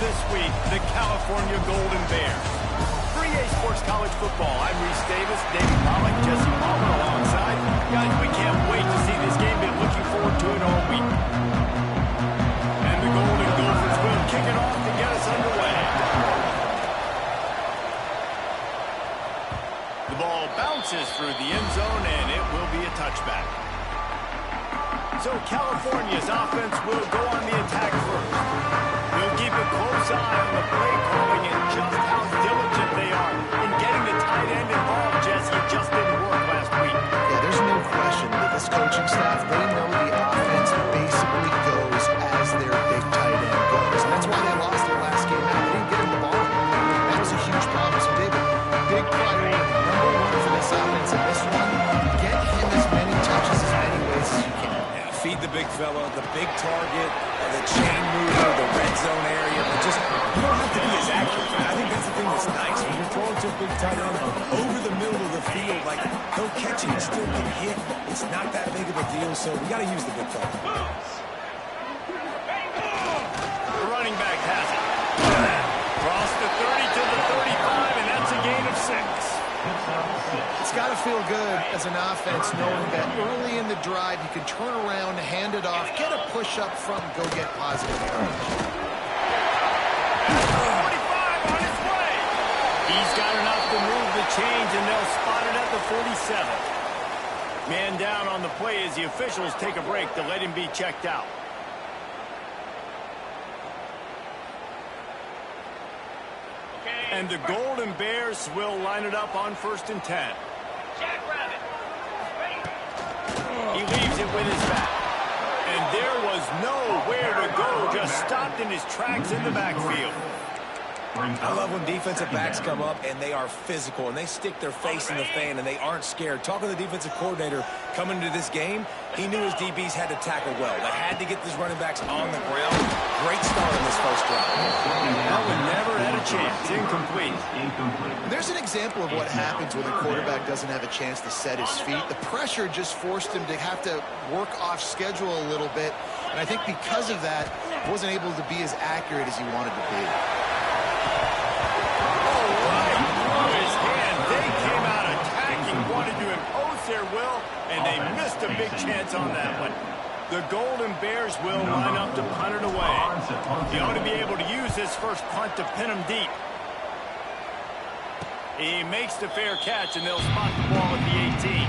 this week, the California Golden Bears. For EA Sports College Football, I'm Reese Davis, David Pollack, Jesse Palmer alongside. Guys, we can't wait to see this game. Been looking forward to it all week. And the Golden Gophers will kick it off to get us underway. The ball bounces through the end zone, and it will be a touchback. So California's offense will go on the attack first. We'll keep a close eye on the play calling and just how diligent they are in getting the tight end involved, Jesse. It just didn't work last week. Yeah, there's no question that this coaching staff, they know the offense basically goes as their big tight end goes. And that's why they lost their last game out. They didn't get him the ball. That was a huge problem. So, David, big priority, number one for this offense in this one, get him as many touches as many ways as you can. Feed the big fella, the big target, the chain mover, the red zone area. But just, you don't have to be as accurate. I think that's the thing that's nice. When you're throwing to a big tight end over the middle of the field, like, he'll catch it and still get hit. It's not that big of a deal, so we got to use the big fella. The running back has it. Cross the 30 to the 35, and that's a gain of 6. It's got to feel good as an offense knowing that early in the drive you can turn around, hand it off, get a push up front, and go get positive yardage. 45 on his way. He's got enough to move the chains, and they'll spot it at the 47. Man down on the play as the officials take a break to let him be checked out. And the Golden Bears will line it up on 1st and 10. He leaves it with his back. And there was nowhere to go, just stopped in his tracks in the backfield. I love when defensive backs come up and they are physical and they stick their face in the fan and they aren't scared. Talking to the defensive coordinator coming into this game, he knew his DBs had to tackle well. They had to get these running backs on the ground. Great start in this first drive. Alvin never had a chance. Incomplete. There's an example of what happens when a quarterback doesn't have a chance to set his feet. The pressure just forced him to have to work off schedule a little bit. And I think because of that, he wasn't able to be as accurate as he wanted to be. Their will, and they missed a big chance on that one. The Golden Bears will line up to punt it away. He ought to be able to use his first punt to pin him deep. He makes the fair catch, and they'll spot the ball at the 18.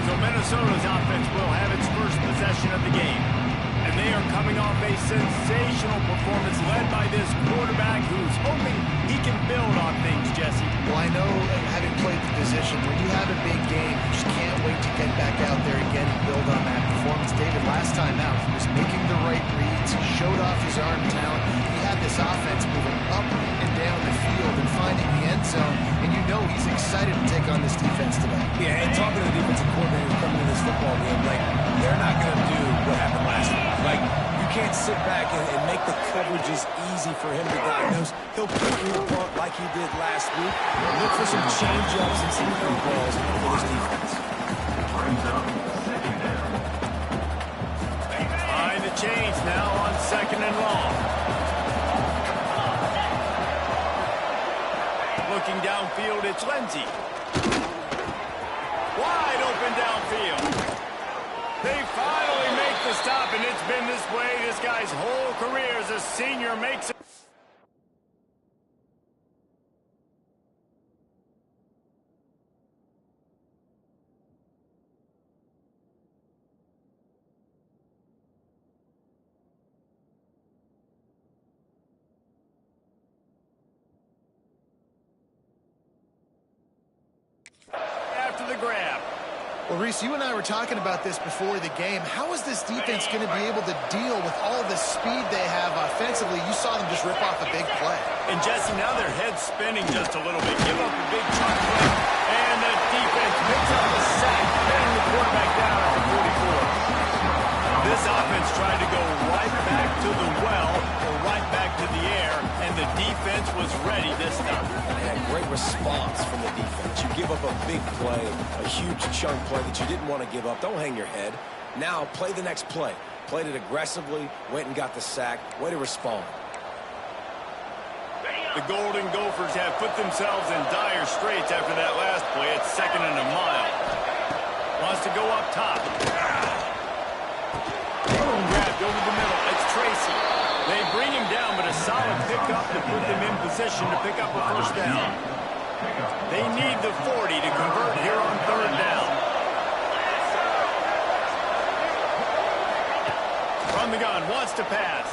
So Minnesota's offense will have its first possession of the game. And they are coming off a sensational performance led by this quarterback who's hoping he can build on things, Jesse. Well, I know, having played the position, when you have a big game, you just can't wait to get back out there again and build on that performance. David, last time out, he was making the right reads. He showed off his arm talent. He had this offense moving up and down the field and finding the end zone. And you know he's excited to take on this defense today. Yeah, and talking to the defensive coordinator coming to this football game, like, they're not going to do what happened last week. Like, you can't sit back and make the coverages easy for him to diagnose. He'll put you the punt like he did last week. Look for some change-ups and some curveballs for this defense. Behind the chains now on 2nd and long. Looking downfield, it's Lindsey. Wide open downfield. They finally make the stop, and it's been this way this guy's whole career as a senior makes it. After the grab. Well, Reese, you and I were talking about this before the game. How is this defense going to be able to deal with all the speed they have offensively? You saw them just rip off a big play. And, Jesse, now their head's spinning just a little bit. Give up a big chunk play. And the defense picks up the sack, pinning the quarterback down at the 44. This offense tried to go right back to the well or right back to the air, and the defense was ready this time. And great response from the defense. You give up a big play, a huge chunk play that you didn't want to give up. Don't hang your head. Now play the next play. Played it aggressively, went and got the sack. Way to respond. The Golden Gophers have put themselves in dire straits after that last play. It's 2nd and a mile. Wants to go up top. Grabbed over the middle. It's Tracy. They bring him down, but a solid pickup to put them in position to pick up a first down. They need the 40 to convert here on 3rd down. From the gun, wants to pass.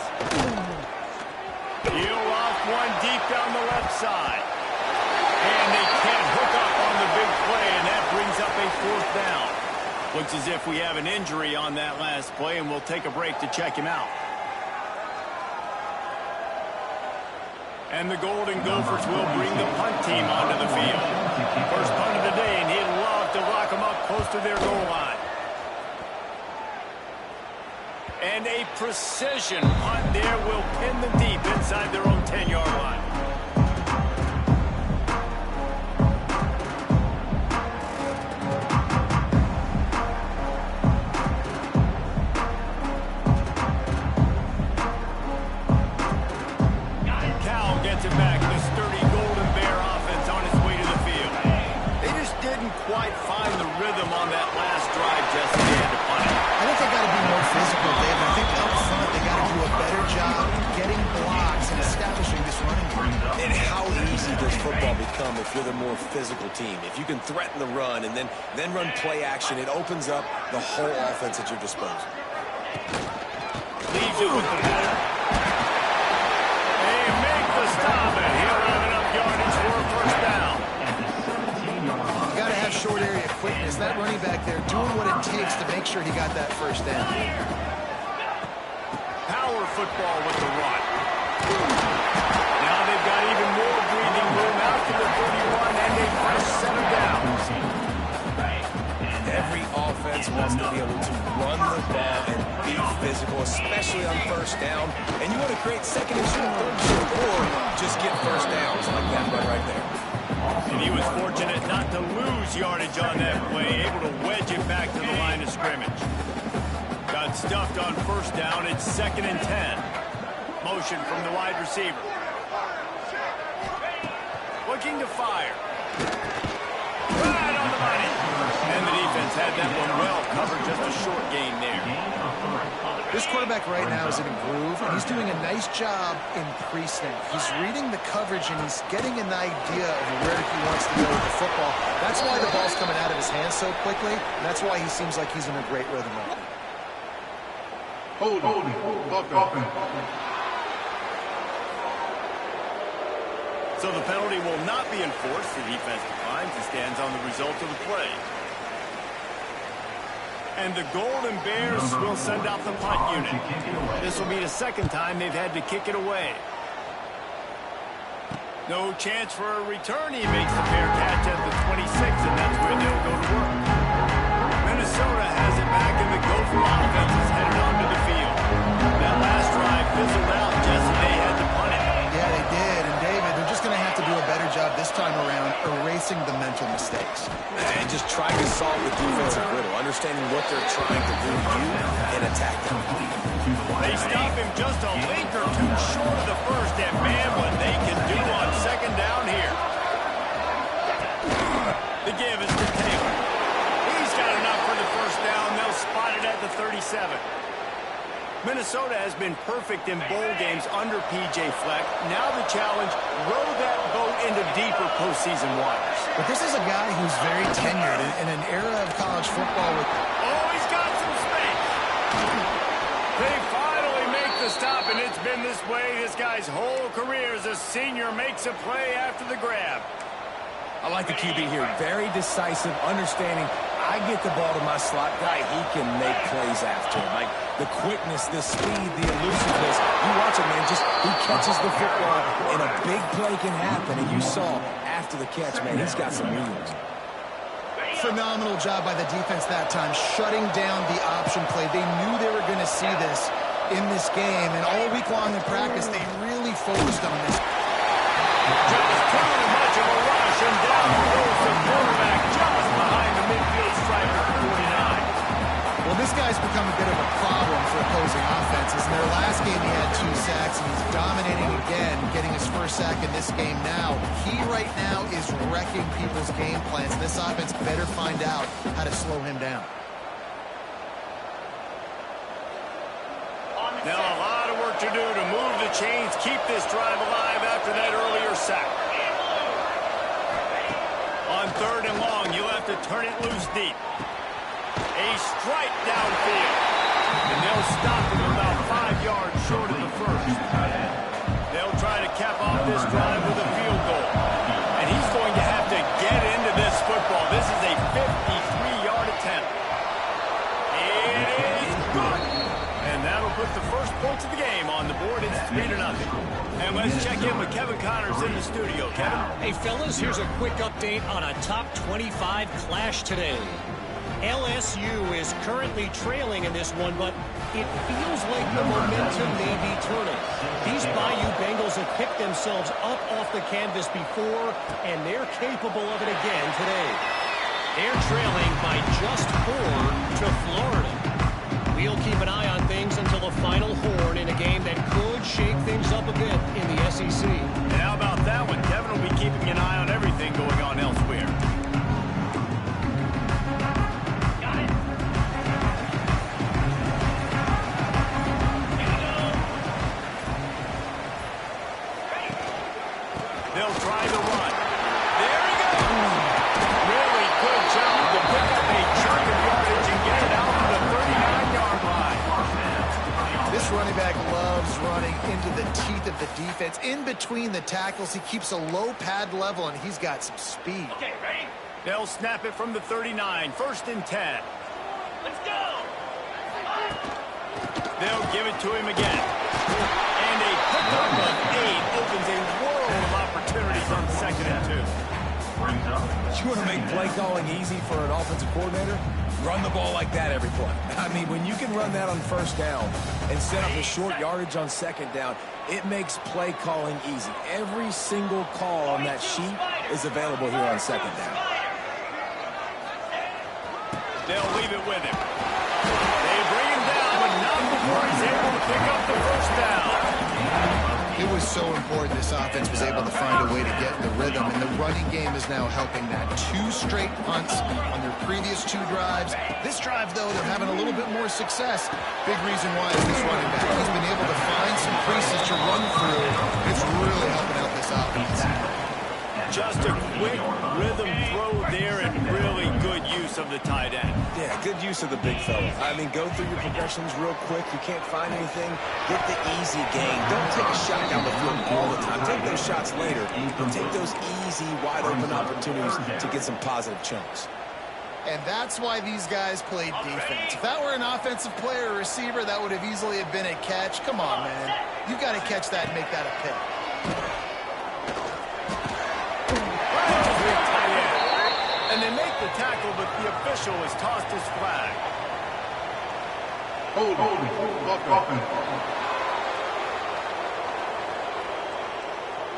He'll off one deep down the left side. And they can't hook up on the big play, and that brings up a 4th down. Looks as if we have an injury on that last play, and we'll take a break to check him out. And the Golden Gophers will bring the punt team onto the field. First punt of the day, and he'd love to lock them up close to their goal line. And a precision punt there will pin them deep inside their own 10-yard line. Cal gets it back. The sturdy Golden Bear offense on its way to the field. They just didn't quite find the rhythm on that last drive, Jesse. They had to punt it. I think they got to be more physical, Dave. I think up front they got to do a better job getting blocks and establishing this running game. And how easy does football become if you're the more physical team? If you can threaten the run and then run play action, it opens up the whole offense at your disposal. Leaves it with the batter. They make the stop, and he'll have enough yardage for a first down. You got to have short area quickness. That running back there doing what it takes to make sure he got that first down. Power football with the run. Now they've got even more breathing room out to the 31, and a fresh set of downs. Every offense wants to be able to run the ball and be physical, especially on first down. And you want to create 2nd and short, 3rd and short, or just get first downs like that one right there. And he was fortunate not to lose yardage on that play, able to wedge it back to the line of scrimmage. Got stuffed on first down. It's 2nd and 10. Motion from the wide receiver. Looking to fire. Right on the money. And the defense had that one well covered, just a short gain there. This quarterback right now is in a groove, and he's doing a nice job in pre-snap. He's reading the coverage, and he's getting an idea of where he wants to go with the football. That's why the ball's coming out of his hands so quickly, and that's why he seems like he's in a great rhythm right now. Holding. So the penalty will not be enforced. The defense declines and stands on the result of the play. And the Golden Bears will send out the punt unit. This will be the 2nd time they've had to kick it away. No chance for a return. He makes the fair catch at the 26, and that's where they'll go to work. Minnesota has it back, and the Gopher offense is headed onto the field. That last drive fizzled out, Jesse. They had to punt it. Yeah, they did. And David, they're just going to have to do a better job this time around erasing the mental mistakes. And just trying to solve the defensive riddle, understanding what they're trying to do to you and attack them. They stop him just a link or two short of the first, and man, what they can do on 2nd down here. The give is to Taylor. He's got enough for the first down. They'll spot it at the 37. Minnesota has been perfect in bowl games under P.J. Fleck. Now the challenge, row that boat into deeper postseason waters. But this is a guy who's very tenured in an era of college football with... Oh, he's got some space. They finally make the stop, and it's been this way this guy's whole career as a senior makes a play after the grab. I like the QB here. Very decisive, understanding I get the ball to my slot guy, he can make plays after. Like the quickness, the speed, the elusiveness. You watch it, man. Just he catches the football, and a big play can happen. And you saw after the catch, man, he's got some wheels. Phenomenal job by the defense that time, shutting down the option play. They knew they were going to see this in this game, and all week long in practice, they really focused on this. Just too much of a rush, and down goes the quarterback just behind the midfield stripe at 49. Well, this guy's become a bit of a problem for opposing offenses. In their last game, he had 2 sacks, and he's dominating again, getting his first sack in this game now. He right now is wrecking people's game plans. This offense better find out how to slow him down. Now a lot of work to do to move the chains, keep this drive alive after that earlier sack. On 3rd and long, you'll have to turn it loose deep. A strike downfield. And they'll stop him about 5 yards short of the first. They'll try to cap off this drive with a field goal. And he's going to have to get into this football. This is a 53-yard attempt. It is good. And that'll put the first points of the game on the board. It's 3-0. And let's check in with Kevin Connors in the studio. Kevin? Hey, fellas, here's a quick update on a top 25 clash today. LSU is currently trailing in this one, but it feels like the momentum may be turning. These Bayou Bengals have picked themselves up off the canvas before, and they're capable of it again today. They're trailing by just 4 to Florida. We'll keep an eye on things until the final horn in a game that could shake things up a bit in the SEC. And how about that one? Kevin will be keeping an eye on everything going on elsewhere. They'll try the run. There he goes. Really good job to pick up a chunk of yardage and get it out to the 39-yard line. This running back loves running into the teeth of the defense. In between the tackles, he keeps a low pad level, and he's got some speed. Okay, ready? They'll snap it from the 39. 1st and 10. Let's go. They'll give it to him again. And a pickup of 8 opens a world of opportunities on 2nd and 2. You want to make play calling easy for an offensive coordinator? Run the ball like that every play. I mean, when you can run that on 1st down and set up a short yardage on 2nd down, it makes play calling easy. Every single call on that sheet is available here on 2nd down. They'll leave it with him. They bring him down, but not before he's able to pick up the 1st down. It was so important this offense was able to find a way to get in the rhythm, and the running game is now helping that. 2 straight punts on their previous 2 drives. This drive, though, they're having a little bit more success. Big reason why is this running back. He's been able to find some creases to run through. It's really helping out this offense. Just a quick rhythm throw there and really good use of the tight end. Yeah, good use of the big fella. I mean, go through your progressions real quick. You can't find anything. Get the easy gain. Don't take a shot down the field all the time. Take those shots later. Take those easy, wide-open opportunities to get some positive chunks. And that's why these guys played defense. If that were an offensive player or receiver, that would have easily have been a catch. Come on, man. You've got to catch that and make that a pick. And they make the tackle, but the official has tossed his flag. Hold on.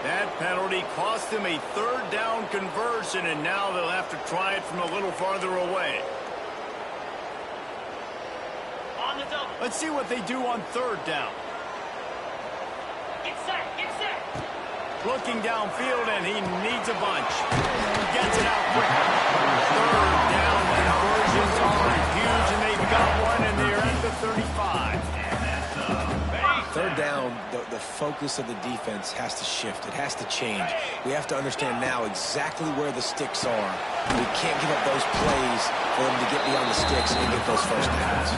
That penalty cost them a 3rd down conversion, and now they'll have to try it from a little farther away. On the double. Let's see what they do on 3rd down. Get set. Looking downfield, and he needs a bunch. Gets it out quick. 3rd down conversions are huge, and they've got one, and they're at the 35. 3rd down, the focus of the defense has to shift. It has to change. We have to understand now exactly where the sticks are. We can't give up those plays for them to get beyond the sticks and get those 1st downs.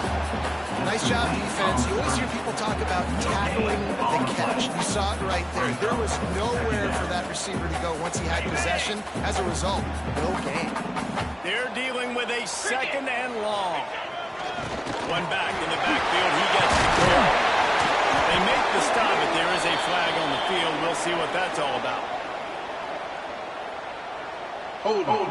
Nice job, defense. You always hear people talk about tackling the catch. You saw it right there. There was nowhere for that receiver to go once he had possession. As a result, no gain. They're dealing with a 2nd and long. One back in the backfield. He gets the clear. They make the stop, but there is a flag on the field. We'll see what that's all about. Hold on.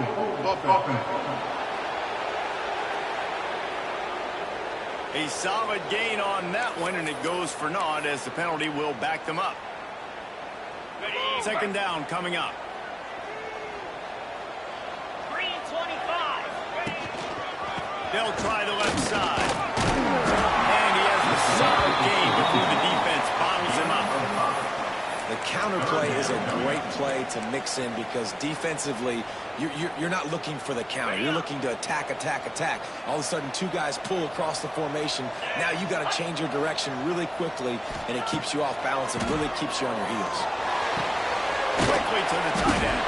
A solid gain on that one, and it goes for naught as the penalty will back them up. 2nd down coming up. 3:25. They'll try the left side. And he has the solid gain before the defense bottles him up. The counter play is a great play to mix in because defensively, you're not looking for the counter. You're looking to attack, attack, attack. All of a sudden, two guys pull across the formation. Now you got to change your direction really quickly, and it keeps you off balance and really keeps you on your heels. Quickly to the tight end.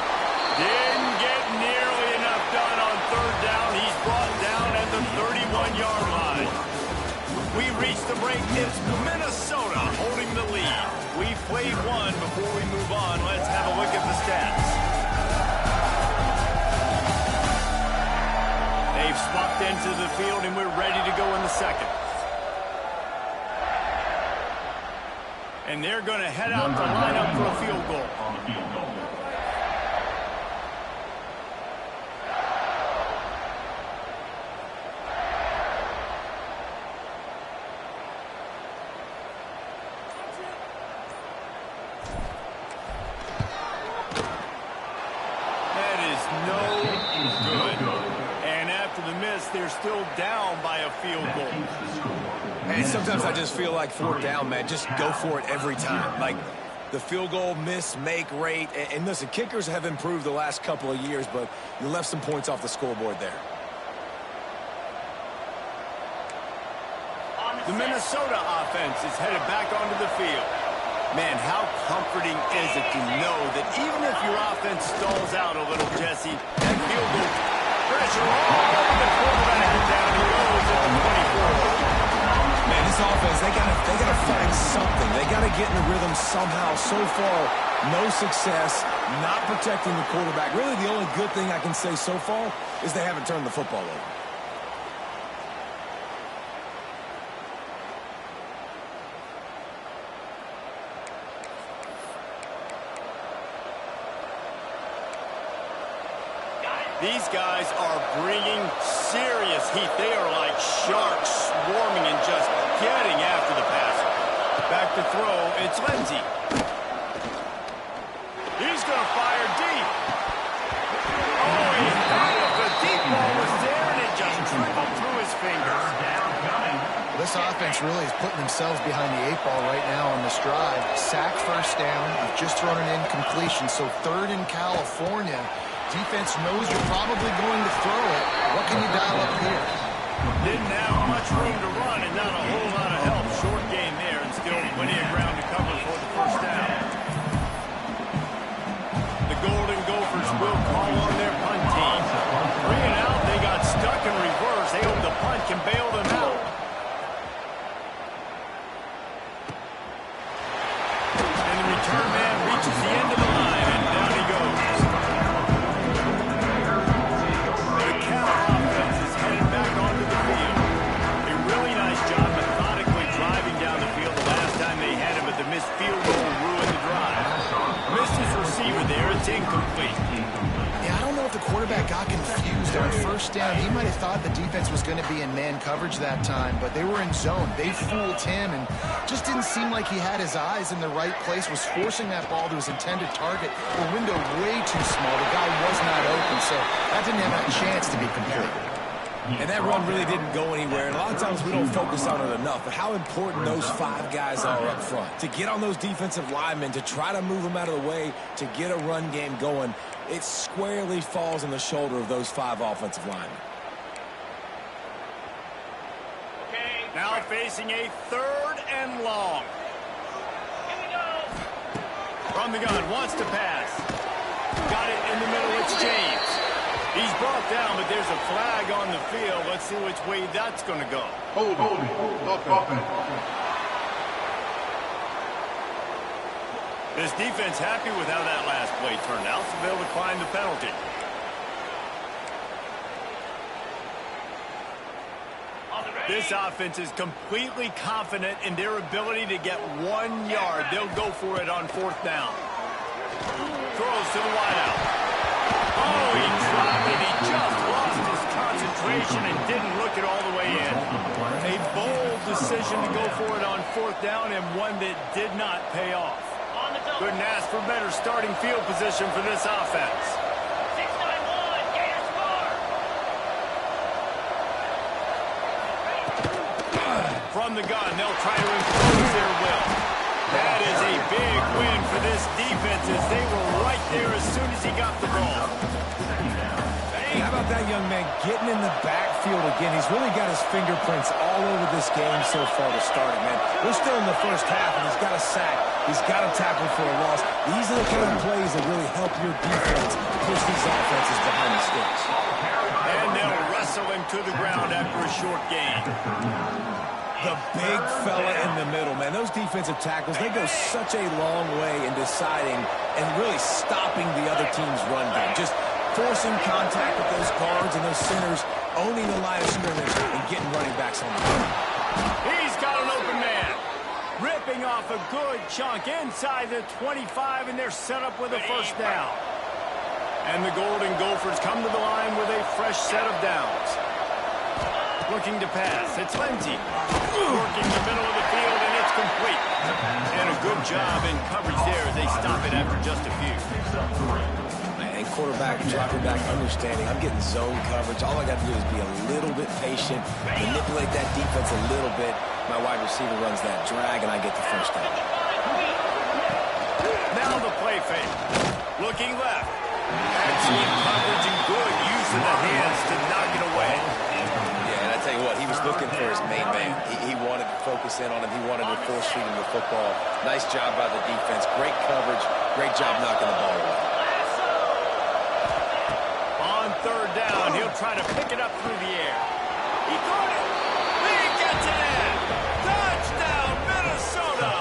Didn't get nearly enough done on third down. He's brought down at the 31-yard line. We reach the break. It's Minnesota holding the lead. We've played one. Before we move on, let's have a look at the stats. They've swapped into the field, and we're ready to go in the second. And they're going to head out to line up for a field goal. They're still down by a field goal. And sometimes I just feel like fourth down, man, just go for it every time. Like the field goal miss, make rate. And listen, kickers have improved the last couple of years, but you left some points off the scoreboard there. The Minnesota offense is headed back onto the field. Man, how comforting is it to know that even if your offense stalls out a little, Jesse, that field goal pressure all over the quarterback, and down he goes at the 24. Man, this offense, they gotta find something. They gotta get in the rhythm somehow. So far, no success, not protecting the quarterback. Really, the only good thing I can say so far is they haven't turned the football over. These guys are bringing serious heat. They are like sharks swarming and just getting after the passer. Back to throw, it's Lindsey. He's going to fire deep. Oh, he got it. The deep ball was there, and it just trickled through his fingers. This offense really is putting themselves behind the 8 ball right now on this drive. Sack first down. You've just thrown an incompletion, so third in California. Defense knows you're probably going to throw it. What can you dial up here? Didn't have much room to run and not a whole lot of help. Short gain there and still plenty of ground to cover for the first down. The Golden Gophers will call on their punt team. Bring it out. They got stuck in reverse. They hope the punt can bail them out. And the return man reaches the end of the line, and down he goes. Field goal ruined the drive. Missed his receiver there. It's incomplete. Yeah, I don't know if the quarterback got confused on first down. He might have thought the defense was going to be in man coverage that time, but they were in zone. They fooled him and just didn't seem like he had his eyes in the right place, was forcing that ball to his intended target. The window way too small. The guy was not open, so that didn't have a chance to be complete. And that run really didn't go anywhere. And a lot of times we don't focus on it enough. But how important those 5 guys are up front. To get on those defensive linemen, to try to move them out of the way, to get a run game going, it squarely falls on the shoulder of those 5 offensive linemen. Okay, now facing a third and long. Here we go. From the gun, wants to pass. Got it in the middle, it's James. He's brought down, but there's a flag on the field. Let's see which way that's going to go. Hold offense. This defense happy with how that last play turned out, so they'll decline the penalty. This offense is completely confident in their ability to get 1 yard. They'll go for it on fourth down. Throws to the wideout. Oh, he dropped it. He just lost his concentration and didn't look it all the way in. A bold decision to go for it on fourth down and one that did not pay off. Couldn't ask for better starting field position for this offense. 6-9-1, Gator score. From the gun, they'll try to impose their will. That is a big win for this defense as they were right there as soon as he got the ball. Hey, how about that young man getting in the backfield again? He's really got his fingerprints all over this game so far to start it, man. We're still in the first half, and he's got a sack. He's got a tackle for a loss. These are the kind of plays that really help your defense push these offenses behind the sticks. And they'll wrestle him to the ground after a short gain. The big fella in the middle, man. Those defensive tackles, they go such a long way in deciding and really stopping the other team's run game. Just forcing contact with those guards and those centers, owning the line of scrimmage and getting running backs on the field. He's got an open man. Ripping off a good chunk inside the 25, and they're set up with a first down. And the Golden Gophers come to the line with a fresh set of downs. Looking to pass. It's Lindsey. Working the middle of the field, and it's complete. And a good job in coverage there. They stop it after just a few. And quarterback, dropping back, understanding. I'm getting zone coverage. All I got to do is be a little bit patient, manipulate that defense a little bit. My wide receiver runs that drag, and I get the first down. Now the play fake. Looking left. Excellent coverage and good use of the hands to knock it away. I tell you what, he was looking for his main man. He wanted to focus in on him. He wanted to force feed him the football. Nice job by the defense. Great coverage. Great job knocking the ball away. On third down, he'll try to pick it up through the air. He caught it. He gets it in. Touchdown, Minnesota.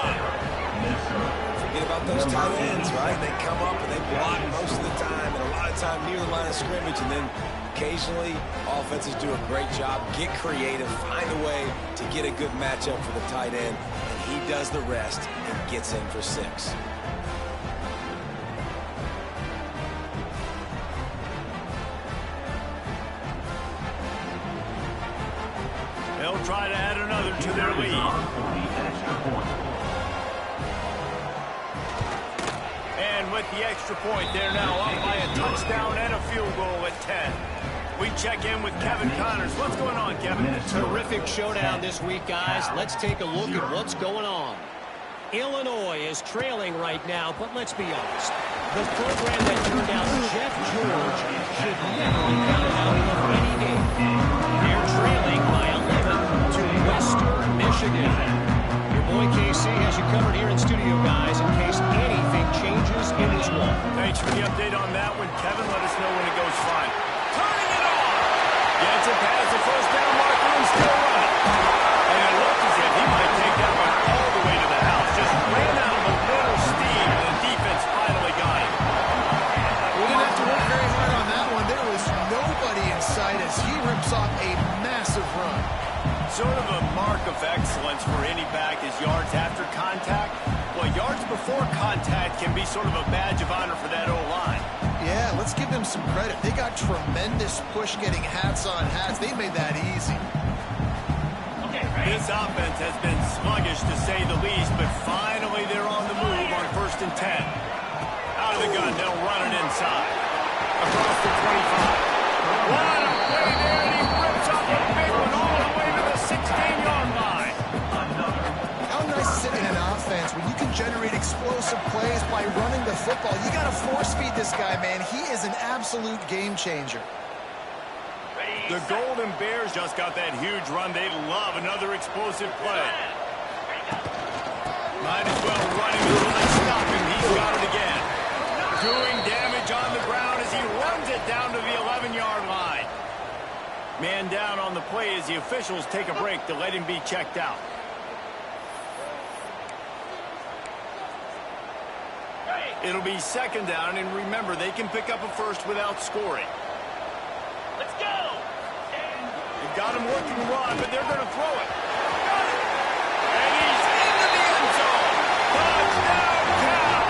Forget about those tight ends, right? They come up and they block most of the time, and a lot of time near the line of scrimmage, and then occasionally, offenses do a great job, get creative, find a way to get a good matchup for the tight end, and he does the rest and gets in for 6. They'll try to add another to their lead. And with the extra point, they're now up by a touchdown and a field goal at 10. We check in with Kevin Connors. What's going on, Kevin? Terrific showdown this week, guys. Let's take a look at what's going on. Illinois is trailing right now, but let's be honest. The program that turned out Jeff George should never be counted out of any game. They're trailing by 11 to Western Michigan. Your boy KC has you covered here in studio, guys, in case anything changes in this one. Thanks for the update on that one, Kevin. Let us know when it goes fine. Turning it on! Gets it past the first down marker and still running. And it looks as if he might take that one all the way to the house. Just ran out of a little steam, and the defense finally got him. We didn't have to work very hard on that one. There was nobody in sight as he rips off a massive run. Sort of a mark of excellence for any back is yards after contact. Well, yards before contact can be sort of a badge of honor for that O-line. Yeah, let's give them some credit. They got tremendous push getting hats on hats. They made that easy. This offense has been sluggish to say the least, but finally they're on the move on 1st and 10. Out of the gun, they'll run it inside. Across the 25. What a play there, and he rips off a big one all the way to the 16-yard line. How nice is it in an offense when you can generate explosive plays by running the football? You got to force feed this guy, man. He is an absolute game changer. The Golden Bears just got that huge run. They love another explosive play. Might as well run him until they stop him. He's got it again. Doing damage on the ground as he runs it down to the 11-yard line. Man down on the play as the officials take a break to let him be checked out. It'll be 2nd down, and remember, they can pick up a first without scoring. Let's go! They've got him working run, but they're going to throw it. And he's into the end zone. Touchdown, Cal!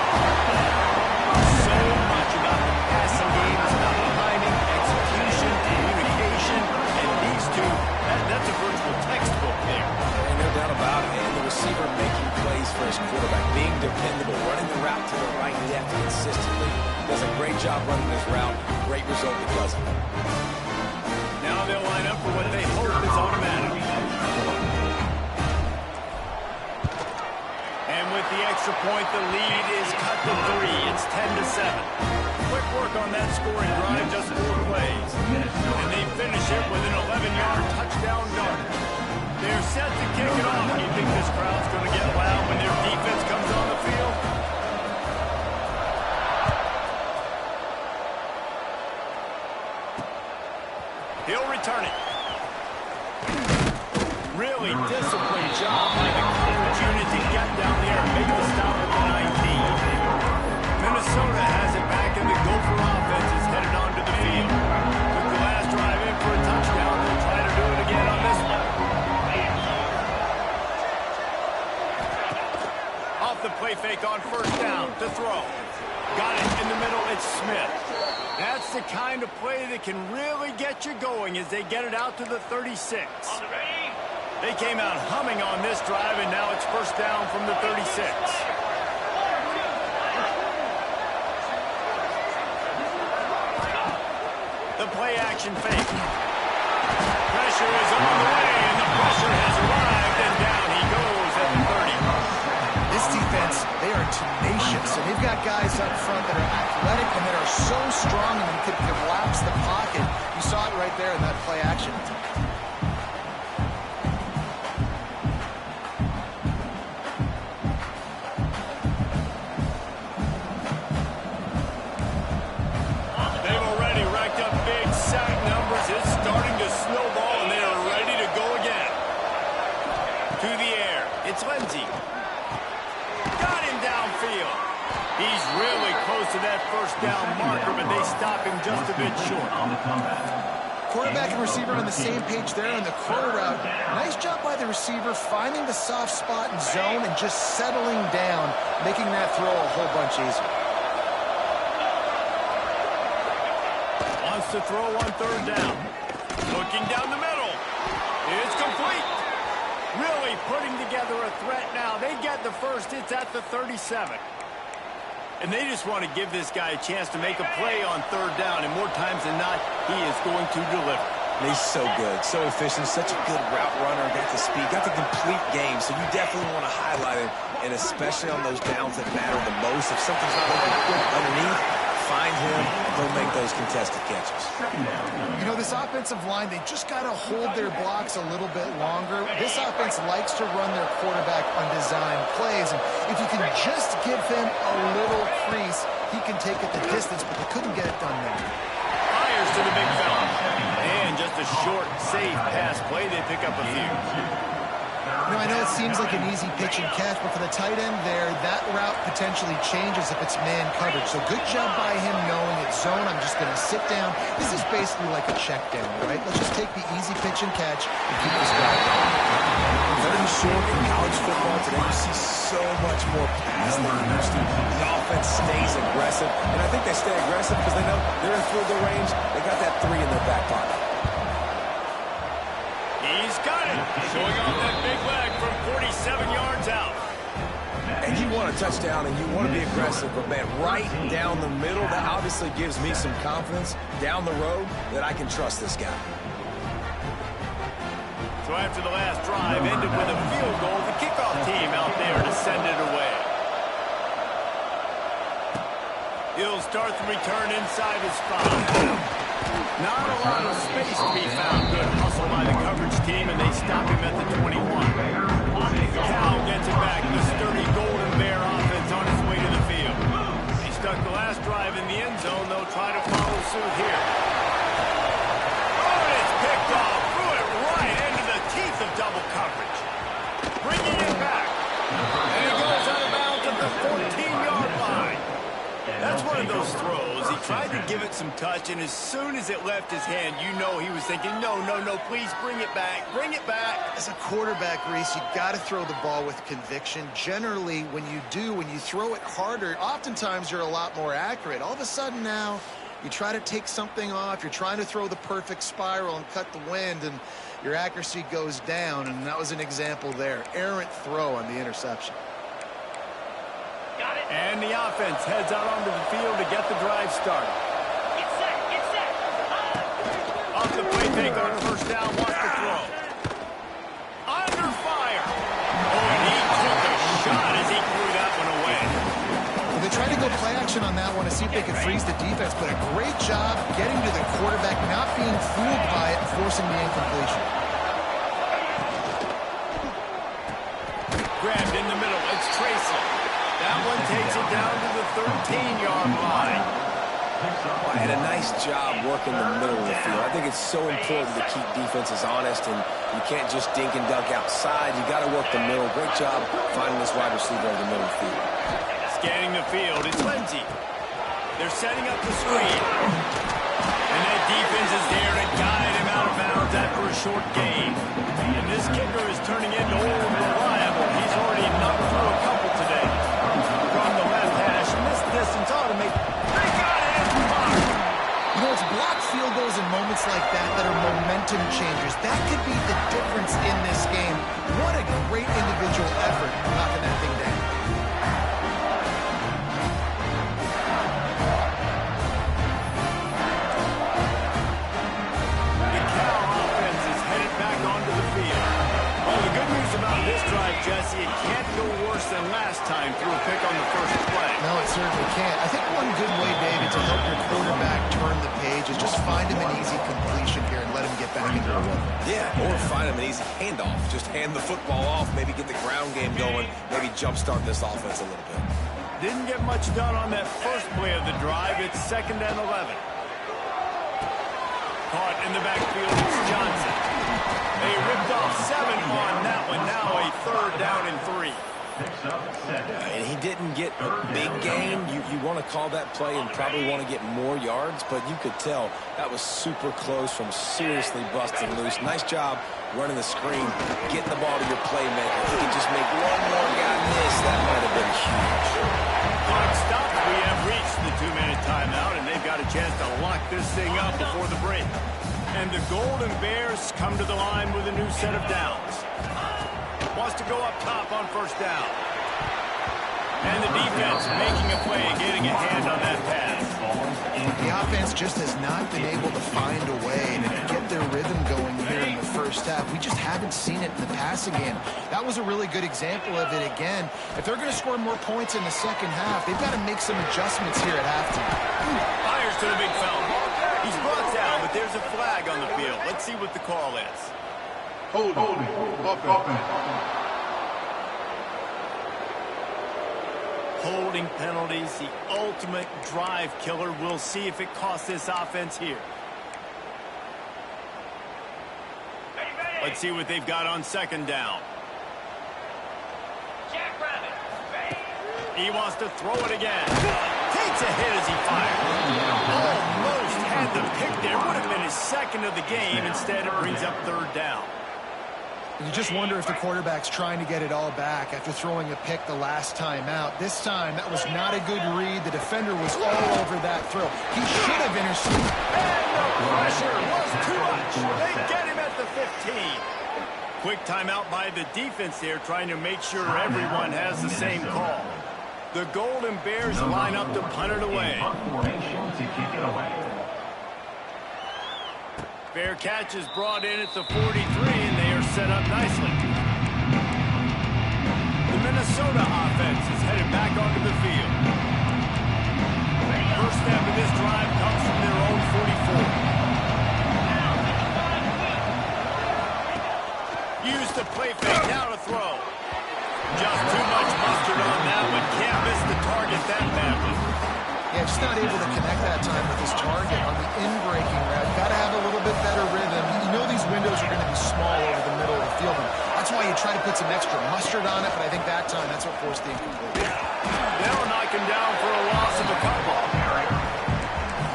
So much about the passing game is about timing, execution, communication, and these two, that's a virtual textbook there. And no doubt about it, and the receiver making plays for his quarterback, being dependable, running the route to the right depth consistently, does a great job running this route. Great result because of it. Now they'll line up for what they hope is automatic. point, the lead is cut to 3. It's 10-7. Quick work on that scoring drive, just 4 plays. And they finish it with an 11-yard touchdown dart. They're set to kick it off. You think this crowd's going to get loud when their defense comes on the field? He'll return it. Really disciplined job by the coverage unit to get down there and make the stop at the 19. Minnesota has it back, and the Gopher offense is headed onto the field. Took the last drive in for a touchdown. They'll try to do it again on this one. Off the play fake on first down to throw. Got it in the middle. It's Smith. That's the kind of play that can really get you going as they get it out to the 36. They came out humming on this drive, and now it's first down from the 36. The play action fake. Pressure is on the way, and the pressure has arrived, and down he goes at the 30. This defense, they are tenacious, and they've got guys up front that are athletic and that are so strong and can collapse the pocket. You saw it right there in that play action. They've already racked up big sack numbers. It's starting to snowball, and they are ready to go again. To the air. It's Lindsey. Got him downfield. He's really close to that first down marker, but they stop him just a bit short. Quarterback and receiver on the same page there on the curl route. Nice job by the receiver finding the soft spot in zone and just settling down, making that throw a whole bunch easier. Wants to throw on third down. Looking down the middle. It's complete. Really putting together a threat now. They get the first. It's at the 37. And they just want to give this guy a chance to make a play on third down. And more times than not, he is going to deliver. He's so good, so efficient, such a good route runner, got the speed, got the complete game. So you definitely want to highlight him, and especially on those downs that matter the most. If something's not looking good underneath, find him, go make those contested catches. You know, this offensive line, they just got to hold their blocks a little bit longer. This offense likes to run their quarterback on design plays, and if you can just give him a little crease, he can take it the distance, but they couldn't get it done there. Fires to the big fella. And just a short, safe pass play. They pick up a few. You know, I know it seems like an easy pitch and catch, but for the tight end there, that route potentially changes if it's man coverage. So good job by him knowing it's zone. I'm just going to sit down. This is basically like a check down, right? Let's just take the easy pitch and catch and keep this guy going. Very short in college football today. You see so much more pass than you used to. The offense stays aggressive, and I think they stay aggressive because they know they're in field goal range. They got that 3 in their back pocket. He's got it. Showing off that big leg from 47 yards out. And you want a touchdown, and you want to be aggressive, but, man, right down the middle, that obviously gives me some confidence down the road that I can trust this guy. So after the last drive ended with a field goal, the kickoff team out there to send it away. He'll start the return inside his 5. Not a lot of space to be found. Good hustle by the coverage team, and they stop him at the 21. Cal gets it back. The sturdy Golden Bear offense on its way to the field. He stuck the last drive in the end zone. They'll try to follow suit here. Oh, and it's picked off. Threw it right into the teeth of double coverage. Bringing it back. And it goes out of bounds at the 14-yard line. That's one of those throws. He tried to give it some touch, and as soon as it left his hand, you know he was thinking, no, no, no, please bring it back. Bring it back. As a quarterback, Reese, you got to throw the ball with conviction. Generally, when you throw it harder, oftentimes you're a lot more accurate. All of a sudden now, you try to take something off. You're trying to throw the perfect spiral and cut the wind, and your accuracy goes down, and that was an example there. Errant throw on the interception. And the offense heads out onto the field to get the drive started. Get set, get set. Off the play fake on first down, wants to throw. Under fire. Oh, and he took a shot as he threw that one away. see if they can freeze the defense, but a great job getting to the quarterback, not being fooled by it, forcing the incompletion. Grabbed in the middle. It's Tracy. That one takes it down to the 13-yard line. And a nice job working the middle of the field. I think it's so important to keep defenses honest, and you can't just dink and dunk outside. You got to work the middle. Great job finding this wide receiver over the middle of the field. Scanning the field, it's Lindsey. They're setting up the screen. And that defense is there to guide him out of bounds after a short gain. And this kicker is turning into old reliable. He's already knocked through a couple today. From the left hash, and this distance ought to make... They got it! Blocked. You know, it's blocked field goals in moments like that that are momentum changers. That could be the difference in this game. What a great individual effort knocking that thing down. This drive, Jesse, it can't go worse than last time through a pick on the first play. No, it certainly can't. I think one good way, David, to help your quarterback turn the page is just find him an easy completion here and let him get back into the rhythm. Yeah, or find him an easy handoff. Just hand the football off, maybe get the ground game going, maybe jumpstart this offense a little bit. Didn't get much done on that first play of the drive. It's 2nd and 11. Caught in the backfield, it's Johnson. They ripped off 7 on that one. Now a 3rd down and 3. And he didn't get a big gain. You want to call that play and probably want to get more yards, but you could tell that was super close from seriously busting loose. Nice job running the screen, getting the ball to your playmaker. If he can just make one more guy miss, that might have been huge. Clock stopped. We have reached the 2-minute timeout, and they've got a chance to lock this thing up before the break. And the Golden Bears come to the line with a new set of downs. Wants to go up top on 1st down. And the defense making a play, getting a hand on that pass. The offense just has not been able to find a way to get their rhythm going here in the first half. We just haven't seen it in the passing game. That was a really good example of it again. If they're going to score more points in the second half, they've got to make some adjustments here at halftime. Fires to the big fella. He's brought down, but there's a flag on the field. Let's see what the call is. Holding. Holding penalties, the ultimate drive killer. We'll see if it costs this offense here. Let's see what they've got on 2nd down. He wants to throw it again. Takes a hit as he fires. Almost had the pick there. Would have been his 2nd of the game. Instead, it brings up 3rd down. You just wonder if the quarterback's trying to get it all back after throwing a pick the last time out. This time, that was not a good read. The defender was all over that throw. He should have intercepted. And the pressure was too much. They get him at the 15. Quick timeout by the defense there, trying to make sure everyone has the same call. The Golden Bears line up to punt it away. Fair catch is brought in at the 43, and they are set up nicely. The Minnesota offense is headed back onto the field. First step of this drive comes from their own 44. Use the play fake, now to throw. Just too much mustard on that one. Can't miss the target that badly. Yeah, just not able to connect that time with his target on the in-breaking route. Got to have a little bit better rhythm. You know these windows are going to be small over the middle of the field. And that's why you try to put some extra mustard on it, but I think that time that's what forced the incomplete. They'll knock him down for a loss of a couple.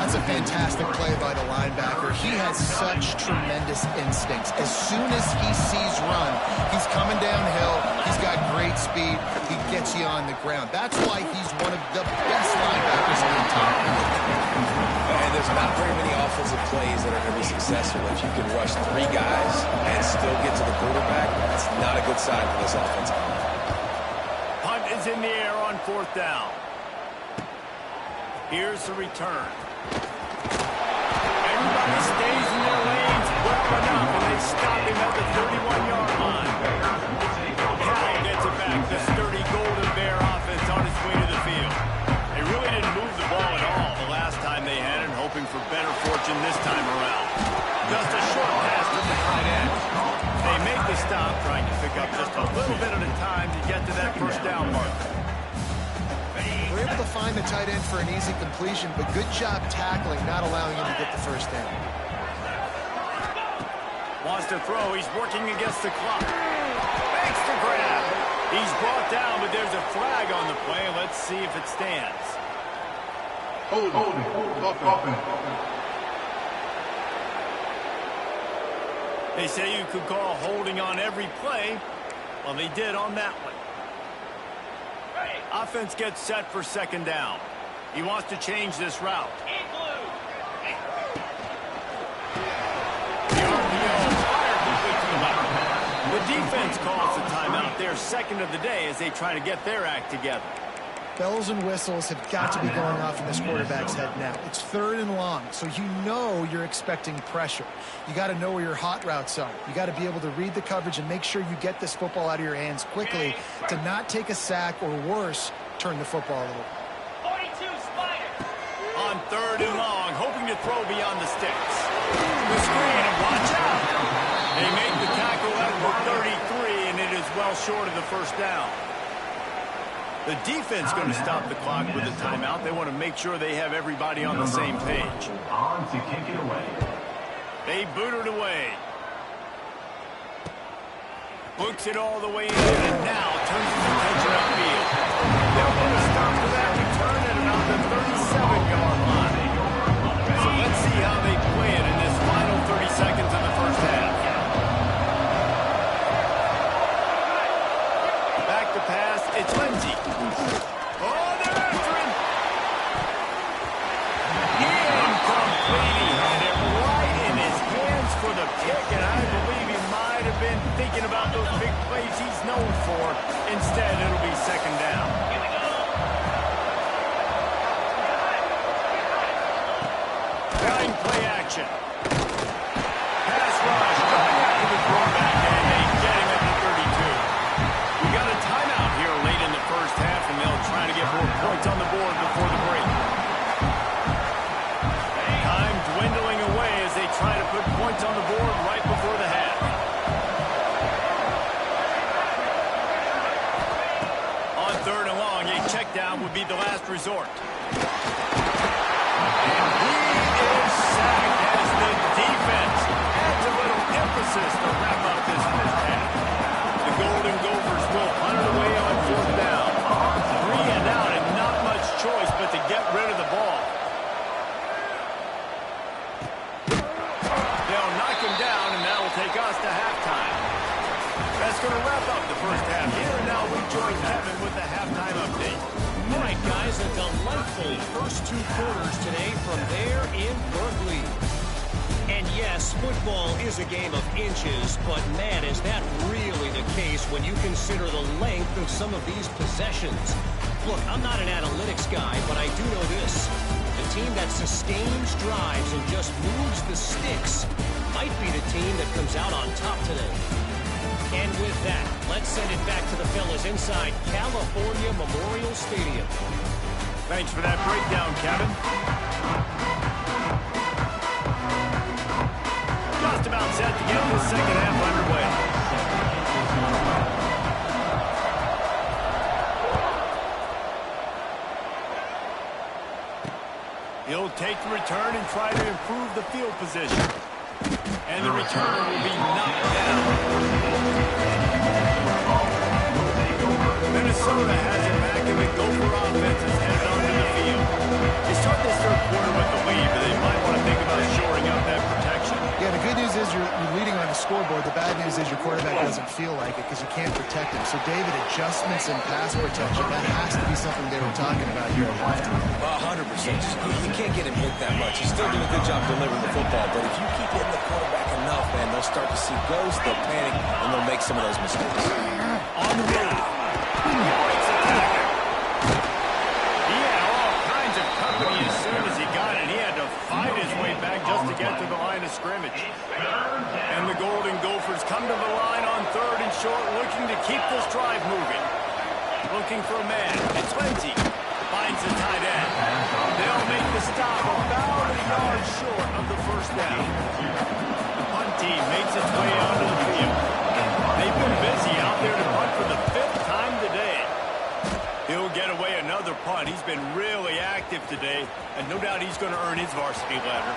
That's a fantastic play by the linebacker. He has such tremendous instincts. As soon as he sees run, he's coming downhill. He's got great speed. He gets you on the ground. That's why he's one of the best linebackers in the entire league. And there's not very many offensive plays that are going to be successful if you can rush 3 guys and still get to the quarterback. That's not a good sign for this offensive line. Punt is in the air on 4th down. Here's the return. Everybody stays in their lanes well enough, and they stop him at the 31-yard line. Cal gets it back. The sturdy Golden Bear offense on its way to the field. They really didn't move the ball at all get to that first down mark. We're able to find the tight end for an easy completion, but good job tackling, not allowing him to get the first down. Wants to throw. He's working against the clock. Makes the grab. He's brought down, but there's a flag on the play. Let's see if it stands. Holding. Offense. They say you could call holding on every play. Well, they did on that one. Offense gets set for second down. He wants to change this route. The RPO fired complete to the left. The defense calls the timeout. Their second of the day as they try to get their act together. Bells and whistles have got to be going off in this quarterback's head now. It's 3rd and long, so you know you're expecting pressure. You got to know where your hot routes are. You got to be able to read the coverage and make sure you get this football out of your hands quickly to not take a sack or worse, turn the football a little. 42 Spider. On 3rd and long, hoping to throw beyond the sticks. The screen, and watch out. They make the tackle at the 33, and it is well short of the first down. The defense going to stop the clock with a timeout. They want to make sure they have everybody on the same page. On to kick it away. They boot it away. Books it all the way in, and now turns his attention upfield. They'll want to stop for that return at about the 37-yard line. So let's see how they play it in this final 30 seconds of the first half. Back to pass, it's Lindsey. Oh, they're after him. Incomplete. He had it right in his hands for the pick, and I believe he might have been thinking about those big plays he's known for. Instead, it'll be second down. Line play action. Pass rush, going after the quarterback, and they get him at the 32. We got a timeout here late in the first half, and they'll try to get more points on the board before the break. Time dwindling away as they try to put points on the board right before the half. On 3rd and long, a check down would be the last resort. And he is sacked as the defense adds a little emphasis to wrap up this first half. The Golden Gophers will punt it away on 4th down. 3 and out and not much choice but to get rid of the ball. They'll knock him down, and that'll take us to halftime. That's going to wrap up the first half here. And now we join Kevin with the halftime update. All right, guys, a delightful first 2 quarters today from there in Berkeley. And yes, football is a game of inches, but man, is that really the case when you consider the length of some of these possessions. Look, I'm not an analytics guy, but I do know this. The team that sustains drives and just moves the sticks might be the team that comes out on top today. And with that, let's send it back to the fellas inside California Memorial Stadium. Thanks for that breakdown, Kevin. Just about set to get this second half underway. He'll take the return and try to improve the field position. And the returner will be knocked down. Minnesota has it back, and the Gopher offense is headed onto the field. They start this 3rd quarter with the lead, but they might want to think about shoring up that protection. Yeah, the good news is you're leading on the scoreboard. The bad news is your quarterback doesn't feel like it because you can't protect him. So, David, adjustments in pass protection, that has to be something they were talking about here at halftime. 100%. You can't get him hit that much. He's still doing a good job delivering the football, but if you keep hitting the quarterback enough, man, they'll start to see ghosts, they'll panic, and they'll make some of those mistakes. On the move. He breaks a tackle. He had all kinds of company as soon as he got it. He had to fight his way back just to get to the line of scrimmage. And the Golden Gophers come to the line on 3rd and short, looking to keep this drive moving. Looking for a man. It's Lindsey. Finds the tight end. They'll make the stop about a yard short of the first down. The punt team makes its way onto the field. They've been busy out there to punt for the 5th time today. front. He's been really active today, and no doubt he's going to earn his varsity letter.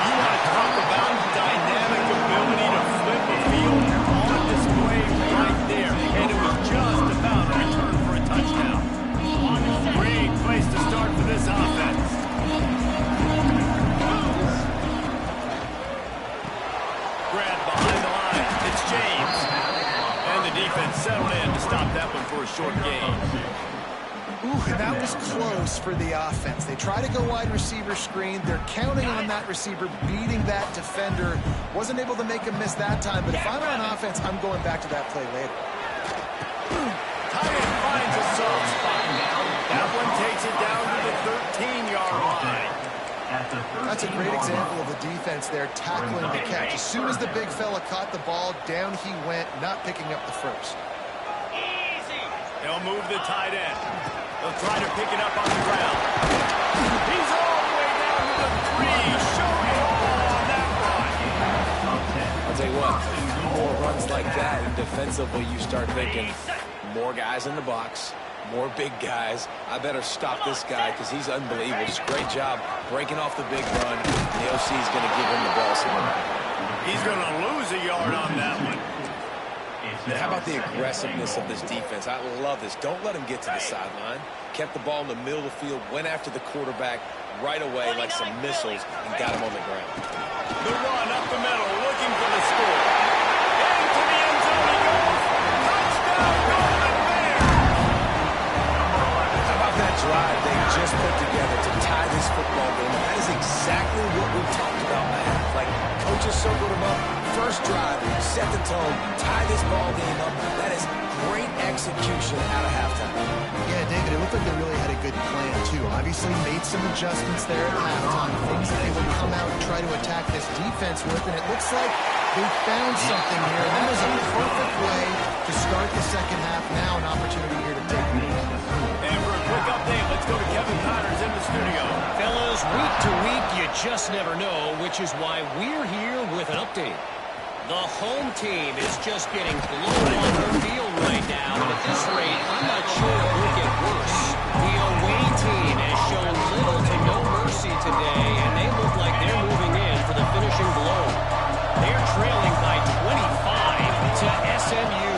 You want to talk about dynamic ability to flip the field on display right there, and it was just about a return for a touchdown. Great place to start for this offense. Grab behind the line. It's James. And the defense settled in to stop that one for a short gain. Ooh, that was close for the offense. They try to go wide receiver screen. They're counting on that receiver beating that defender. Wasn't able to make him miss that time, but if I'm on offense, I'm going back to that play later. Tight end finds a soft spot. That one takes it down to the 13-yard line. That's a great example of the defense there tackling the catch. As soon as the big fella caught the ball, down he went, not picking up the first. They'll move the tight end. They'll try to pick it up on the ground. He's all the way down to the 3. Showing all on that run. I'll tell you what, more runs like that, and defensively you start thinking, more guys in the box, more big guys. I better stop this guy because he's unbelievable. Just great job breaking off the big run. And the OC is going to give him the ball somewhere. He's going to lose a yard on that one. How about the aggressiveness of this defense? I love this. Don't let him get to the sideline. Kept the ball in the middle of the field, went after the quarterback right away like some missiles, and got him on the ground. The run up the middle, looking for the score. Into the end zone he goes. Touchdown, Golden Bears! How about that drive they just put together to tie this football game? That is exactly what we talked about, man. Like, coaches circled him up. First drive, set the tone, tie this ball game up. That is great execution out of halftime. Yeah, David, it looked like they really had a good plan, too. Obviously made some adjustments there at halftime, things that they would come out and try to attack this defense with, and it looks like they found something here, and that was a perfect way to start the second half. Now an opportunity here to take the lead. And for a quick update, let's go to Kevin Connors in the studio. Fellas, week to week, you just never know, which is why we're here with an update. The home team is just getting blown on the field right now, and at this rate, I'm not sure it will get worse. The away team has shown little to no mercy today, and they look like they're moving in for the finishing blow. They're trailing by 25 to SMU.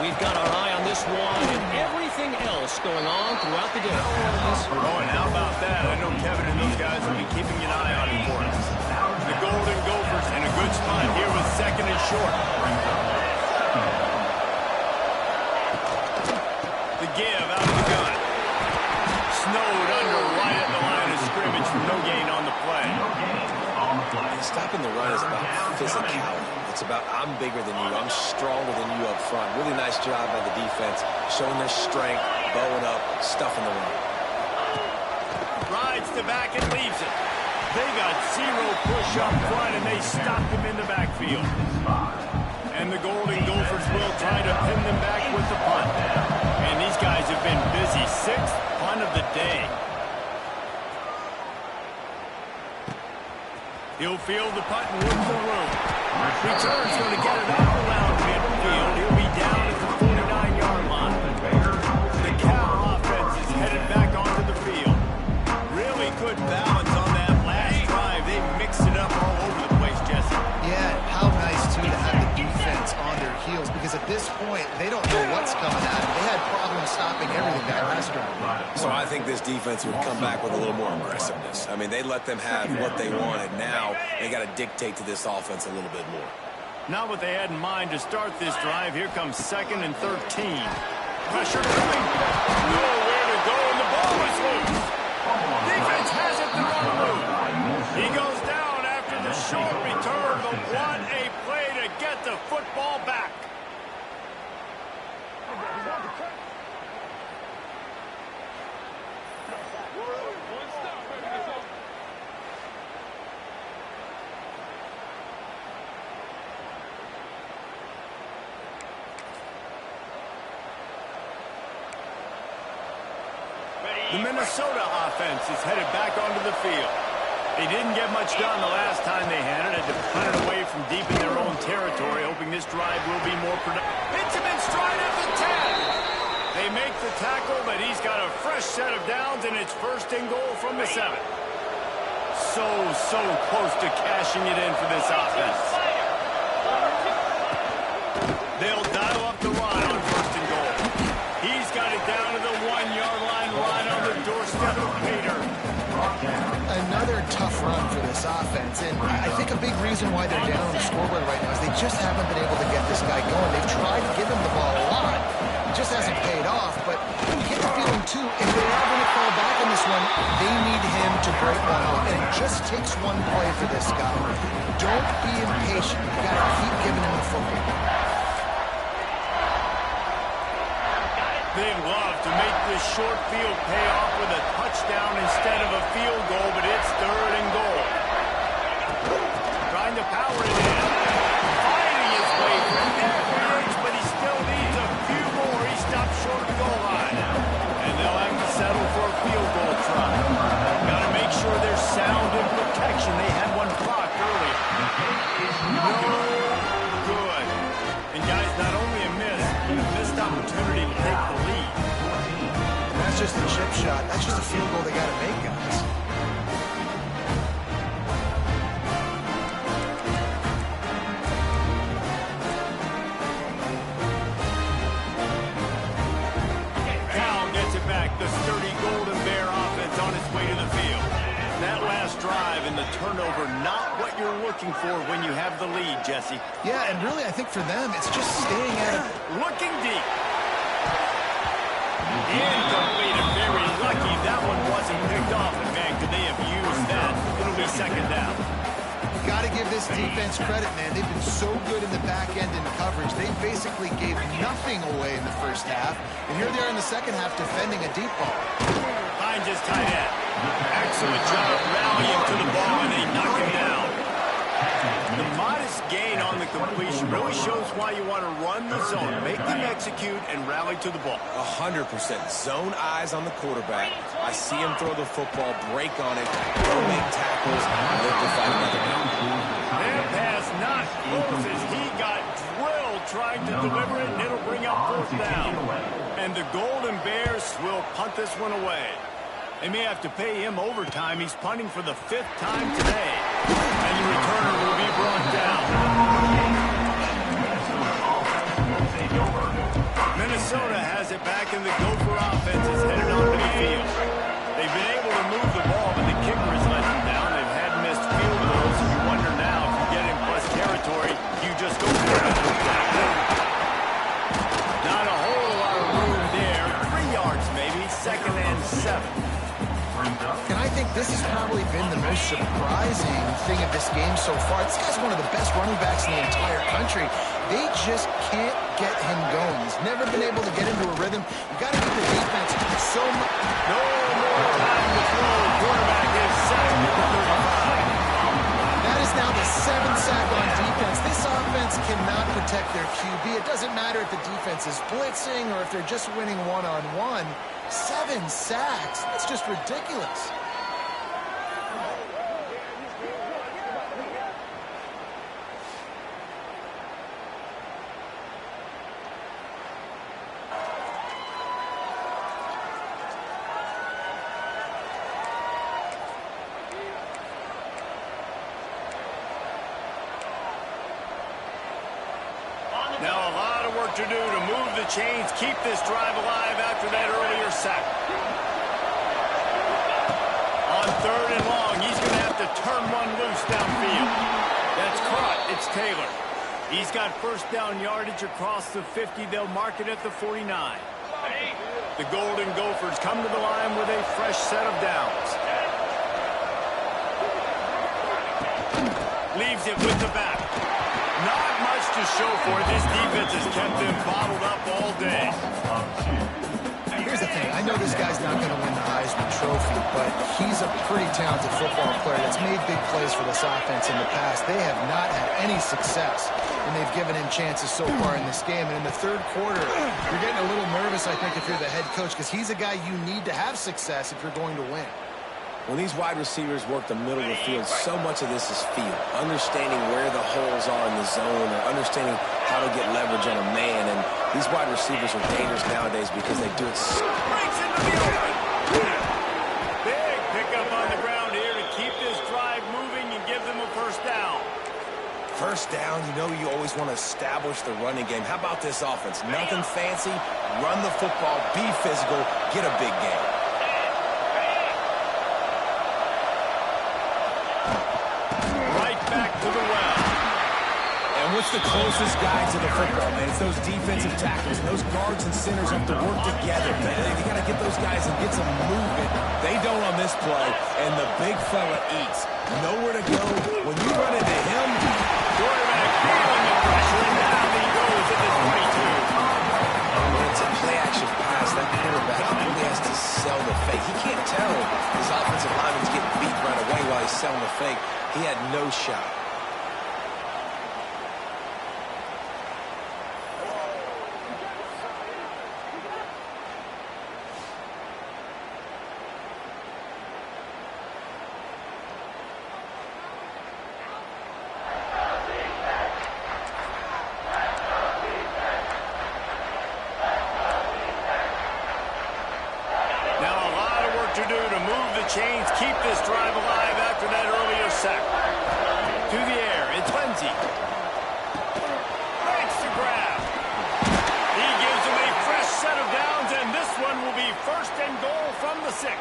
We've got our eye on this one and everything else going on throughout the day. Oh, and how about that? I know Kevin and those guys will be keeping an eye on him for us. The Golden Gophers in a good spot here with second and short. The give out of the gun. Snowed under right at the line of scrimmage for no gain on the play. Stopping the run is about physicality. It's about I'm bigger than you, I'm stronger than you up front. Really nice job by the defense, showing their strength, bowing up, stuffing the run. Rides the back and leaves it. They got zero push up front, and they stopped him in the backfield. And the Golden Gophers will try to pin them back with the punt. And these guys have been busy. 6th punt of the day. He'll field the punt and look for room. Return's going to get it up around midfield. He'll be down at the 49-yard line. The Cal offense is headed back onto the field. Really good balance on that last drive. They mixed it up all over the place, Jesse. Yeah, how nice, too, to have the defense on their heels, because at this point, they don't know what's coming at them. They had problems stopping everything that last drive. So I think this defense would come back with a little more aggressiveness. I mean, they let them have what they wanted. Now they got to dictate to this offense a little bit more. Not what they had in mind to start this drive. Here comes 2nd and 13. Pressure coming. Nowhere to go, and the ball is loose. Defense has it the wrong move. He goes down after the short return, but what a play to get the football back. The Minnesota offense is headed back onto the field. They didn't get much done the last time they had it. Had to punt it away from deep in their own territory, hoping this drive will be more productive. Hits him in stride at the 10. tackle, but he's got a fresh set of downs, and it's first and goal from the 7. So close to cashing it in for this offense. They'll dial up the run on first and goal. He's got it down to the 1-yard line, right on the doorstep of Pater. Another tough run for this offense, and I think a big reason why they're down on the scoreboard right now is they just haven't been able to get this guy going. They've tried to give him the ball a lot. It just hasn't paid off, but you get the feeling, too, if they are going to fall back in this one, they need him to break one off, and it just takes one play for this guy. Don't be impatient. You got to keep giving him the football. They'd love to make this short field pay off with a touchdown instead of a field goal, but it's third and goal. Trying to power it in. Fighting his way through every inch, but he still needs a few more. He stopped short of the goal line. And they'll have to settle for a field goal try. Got to make sure they're sound in protection. They had one blocked earlier. No good. And guys, not only a miss, but a missed opportunity to take the lead. And that's just a chip shot. That's just a field goal they got to make, guys. Cal gets it back. The sturdy Golden Bear offense on its way to the field. That last drive and the turnover, not what you're looking for when you have the lead, Jesse. Yeah, and really, I think for them, it's just staying out of... Looking deep. Incomplete and very lucky that one wasn't picked off. And man, could they have used that? It'll be second down. Got to give this defense credit, man. They've been so good in the back end in coverage. They basically gave nothing away in the first half. And here they are in the second half defending a deep ball. Finds his tight end. Excellent job rallying to the ball, and they knock him down. The modest gain on the completion really shows why you want to run the zone. Make them execute and rally to the ball. 100%. Zone eyes on the quarterback. I see him throw the football, break on it, go make tackles, and look to find another down. That pass not close as he got drilled trying to deliver it, and it'll bring up fourth down. And the Golden Bears will punt this one away. They may have to pay him overtime. He's punting for the 5th time today. And the returner will be brought down. Minnesota has it back, and the Gopher offense is headed onto the field. They've been able to move the ball, but the kicker has let them down. They've had missed field goals, and you wonder now if you get in plus territory, you just go for it. Not a whole lot of room there. 3 yards maybe, second and 7. And I think this has probably been the most surprising thing of this game so far. This guy's one of the best running backs in the entire country. They just can't get him going. He's never been able to get into a rhythm. You got to give the defense so much. No more time to throw. Quarterback is sacked at the 35. That is now the 7th sack on defense. This offense cannot protect their QB. It doesn't matter if the defense is blitzing or if they're just winning one-on-one. 7 sacks. That's just ridiculous. Now a lot of work to do to move the chains, keep this drive alive after that earlier sack. On 3rd and long, he's going to have to turn one loose downfield. That's caught. It's Taylor. He's got first down yardage across the 50. They'll mark it at the 49. The Golden Gophers come to the line with a fresh set of downs. Leaves it with the back. Not much to show for it. This defense has kept them bottled up all day. Here's the thing. I know this guy's not going to win the Heisman Trophy, but he's a pretty talented football player that's made big plays for this offense in the past. They have not had any success when they've given him chances so far in this game. And in the 3rd quarter, you're getting a little nervous, I think, if you're the head coach, because he's a guy you need to have success if you're going to win. When these wide receivers work the middle of the field, so much of this is feel. Understanding where the holes are in the zone or understanding how to get leverage on a man. And these wide receivers are dangerous nowadays because they do it so Breaks into the open. Big pickup on the ground here to keep this drive moving and give them a first down. First down, you know you always want to establish the running game. How about this offense? Nothing fancy. Run the football, be physical, get a big game. Right back to the well. And what's the closest guy to the football, man? It's those defensive tackles. Those guards and centers have to work together, man. You got to get those guys and get some movement. They don't on this play, and the big fella eats. Nowhere to go. When you run into him, Quarterback feeling the pressure, and now he goes at the 22. when it's a play-action pass, that quarterback really has to sell the fake. He can't tell his offensive lineman's getting beat right away while he's selling the fake. He had no shot. To do to move the chains, keep this drive alive after that earlier sack. To the air, it's Lindsey. Makes the grab. He gives him a fresh set of downs, and this one will be first and goal from the 6.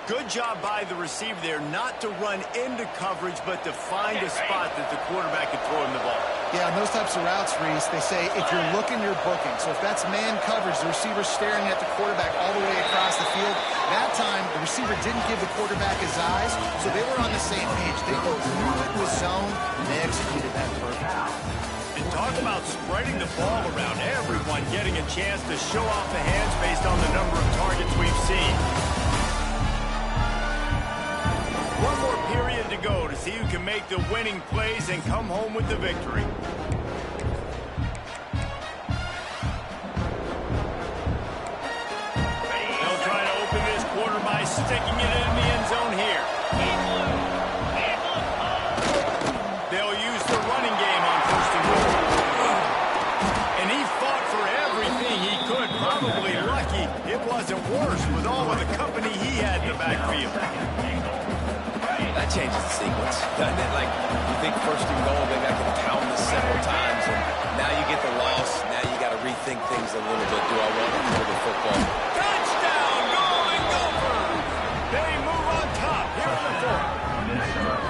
Good job by the receiver there not to run into coverage, but to find a spot that the quarterback can throw him the ball. Yeah, on those types of routes, Reese, they say if you're looking, you're booking. So if that's man coverage, the receiver's staring at the quarterback all the way across the field. That time, the receiver didn't give the quarterback his eyes, so they were on the same page. They both knew it was zone, and they executed that perfectly. And talk about spreading the ball around, everyone getting a chance to show off the hands based on the number of targets we've seen. One more period to go to see who can make the winning plays and come home with the victory. They'll try to open this quarter by sticking it in the end zone here. They'll use the running game on first and goal. And he fought for everything he could. Probably lucky it wasn't worse with all of the company he had in the backfield. That changes the sequence, doesn't it? Like, you think first and goal, maybe I can pound this several times, and now you get the loss. Now you got to rethink things a little bit. Do I want to throw the football? Touchdown, Golden Gophers! They move on top here in the 4th.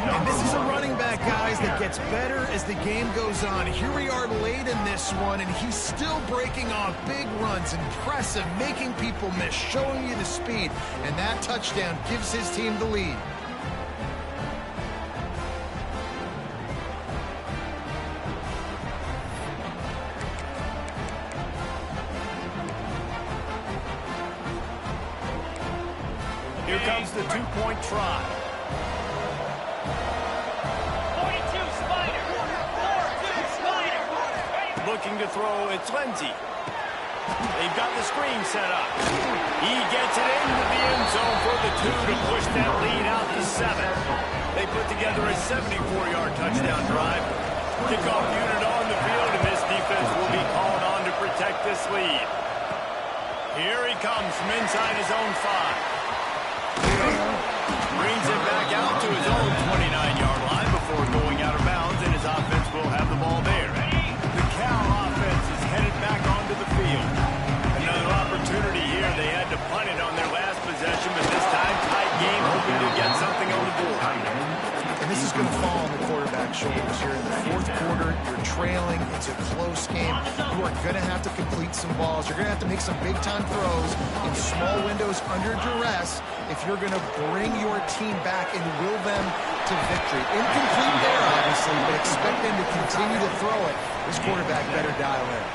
And this is a running back, guys, that gets better as the game goes on. Here we are late in this one, and he's still breaking off big runs. Impressive, making people miss, showing you the speed. And that touchdown gives his team the lead. Here comes the two-point try. 42 Spider. 42 Spider. Looking to throw, it's Lindsey. They've got the screen set up. He gets it into the end zone for the 2 to push that lead out to 7. They put together a 74-yard touchdown drive. Kickoff unit on the field, and this defense will be called on to protect this lead. Here he comes from inside his own 5. Brings it back out to his own 29-yard line before going out of bounds, and his offense will have the ball there. The Cal offense is headed back onto the field. Another opportunity here. They had to punt it on their last possession, but this time tight game, hoping to get something on the board. And this is going to fall on the quarterback's shoulders here in the 4th quarter. You're trailing. It's a close game. You are going to have to complete some balls. You're going to have to make some big-time throws in small windows under duress if you're going to bring your team back and will them to victory. Incomplete there, obviously, but expect them to continue to throw it. This quarterback better dial in.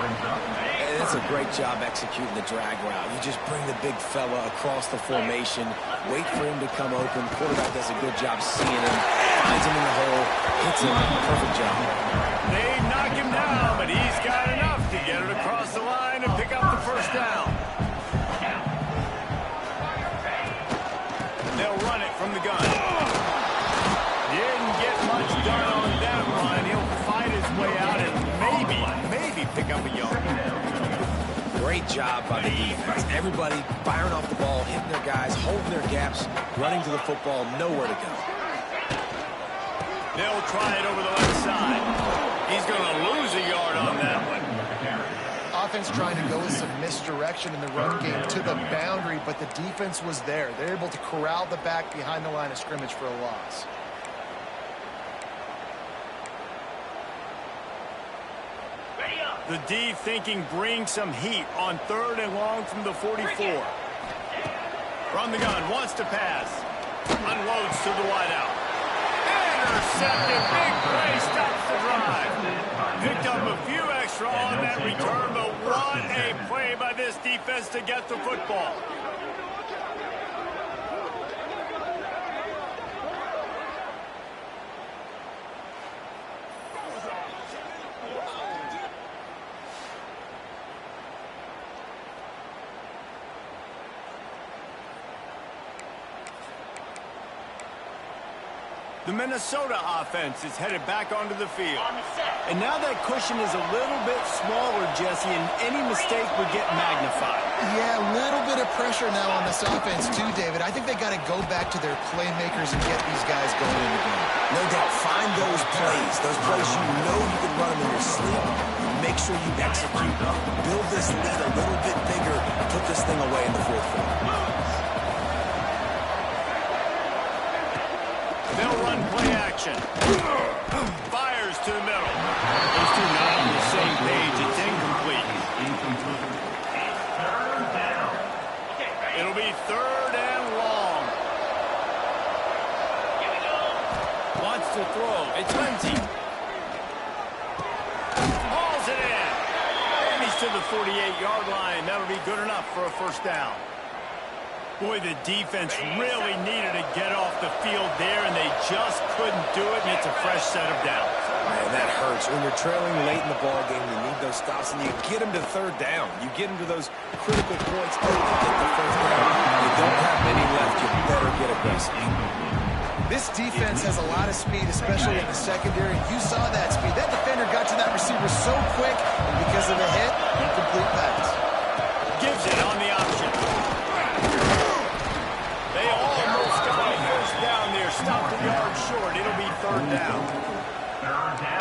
And it's a great job executing the drag route. You just bring the big fella across the formation, wait for him to come open. Quarterback does a good job seeing him, finds him in the hole, hits him. Perfect job. They knock him down, but he's got enough to get it across the line and pick up the first down. great job by the defense. Everybody firing off the ball, hitting their guys, holding their gaps, running to the football, nowhere to go. They'll try it over the left side. He's going to lose a yard on that one. Offense trying to go with some misdirection in the run game to the boundary, but the defense was there. They're able to corral the back behind the line of scrimmage for a loss. The D thinking bring some heat on 3rd and long from the 44. From the gun, wants to pass. Unloads to the wideout. Intercepted, big play, stops the drive. Picked up a few extra on that return, but what a play by this defense to get the football. The Minnesota offense is headed back onto the field. And now that cushion is a little bit smaller, Jesse, and any mistake would get magnified. Yeah, a little bit of pressure now on this offense too, David. I think they got to go back to their playmakers and get these guys going in the game. No doubt, find those plays you know you can run them in your sleep. Make sure you execute. Build this lead a little bit bigger and put this thing away in the 4th quarter. They'll run play action. Fires to the middle. Those two not on the same page. It's incomplete. It'll be 3rd and long. Wants to throw. It's Lindsey. Hauls it in. And he's to the 48-yard line. That'll be good enough for a 1st down. Boy, the defense really needed to get off the field there, and they just couldn't do it, and it's a fresh set of downs. Man, that hurts. When you're trailing late in the ball game, you need those stops, and you get them to 3rd down. You get them to those critical points early to get the 1st down. You don't have many left. You better get aggressive. This defense has a lot of speed, especially in the secondary. You saw that speed. That defender got to that receiver so quick, and because of the hit, incomplete pass. Gives it on the option. They almost got a 1st down there. Stopped a yard short. It'll be 3rd down.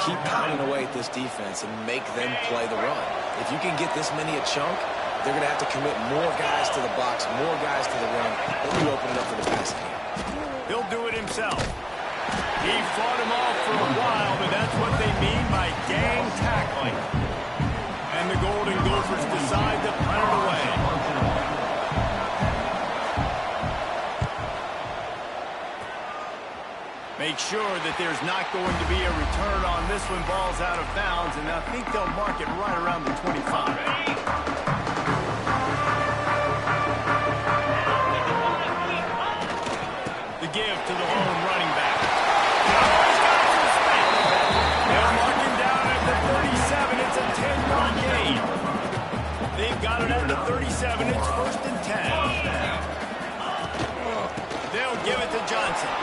Keep pounding away at this defense and make them play the run. If you can get this many a chunk, they're going to have to commit more guys to the box, more guys to the run. Then you open it up for the passing game. He'll do it himself. He fought him off for a while, but that's what they mean by gang tackling. And the Golden Gophers decide to punt it away. Make sure that there's not going to be a return on this one. Ball's out of bounds, and I think they'll mark it right around the 25. The give to the lone running back. Oh, he's got some space. They'll mark him down at the 37. It's a 10-yard gain. They've got it at the 37. It's 1st and 10. They'll give it to Johnson.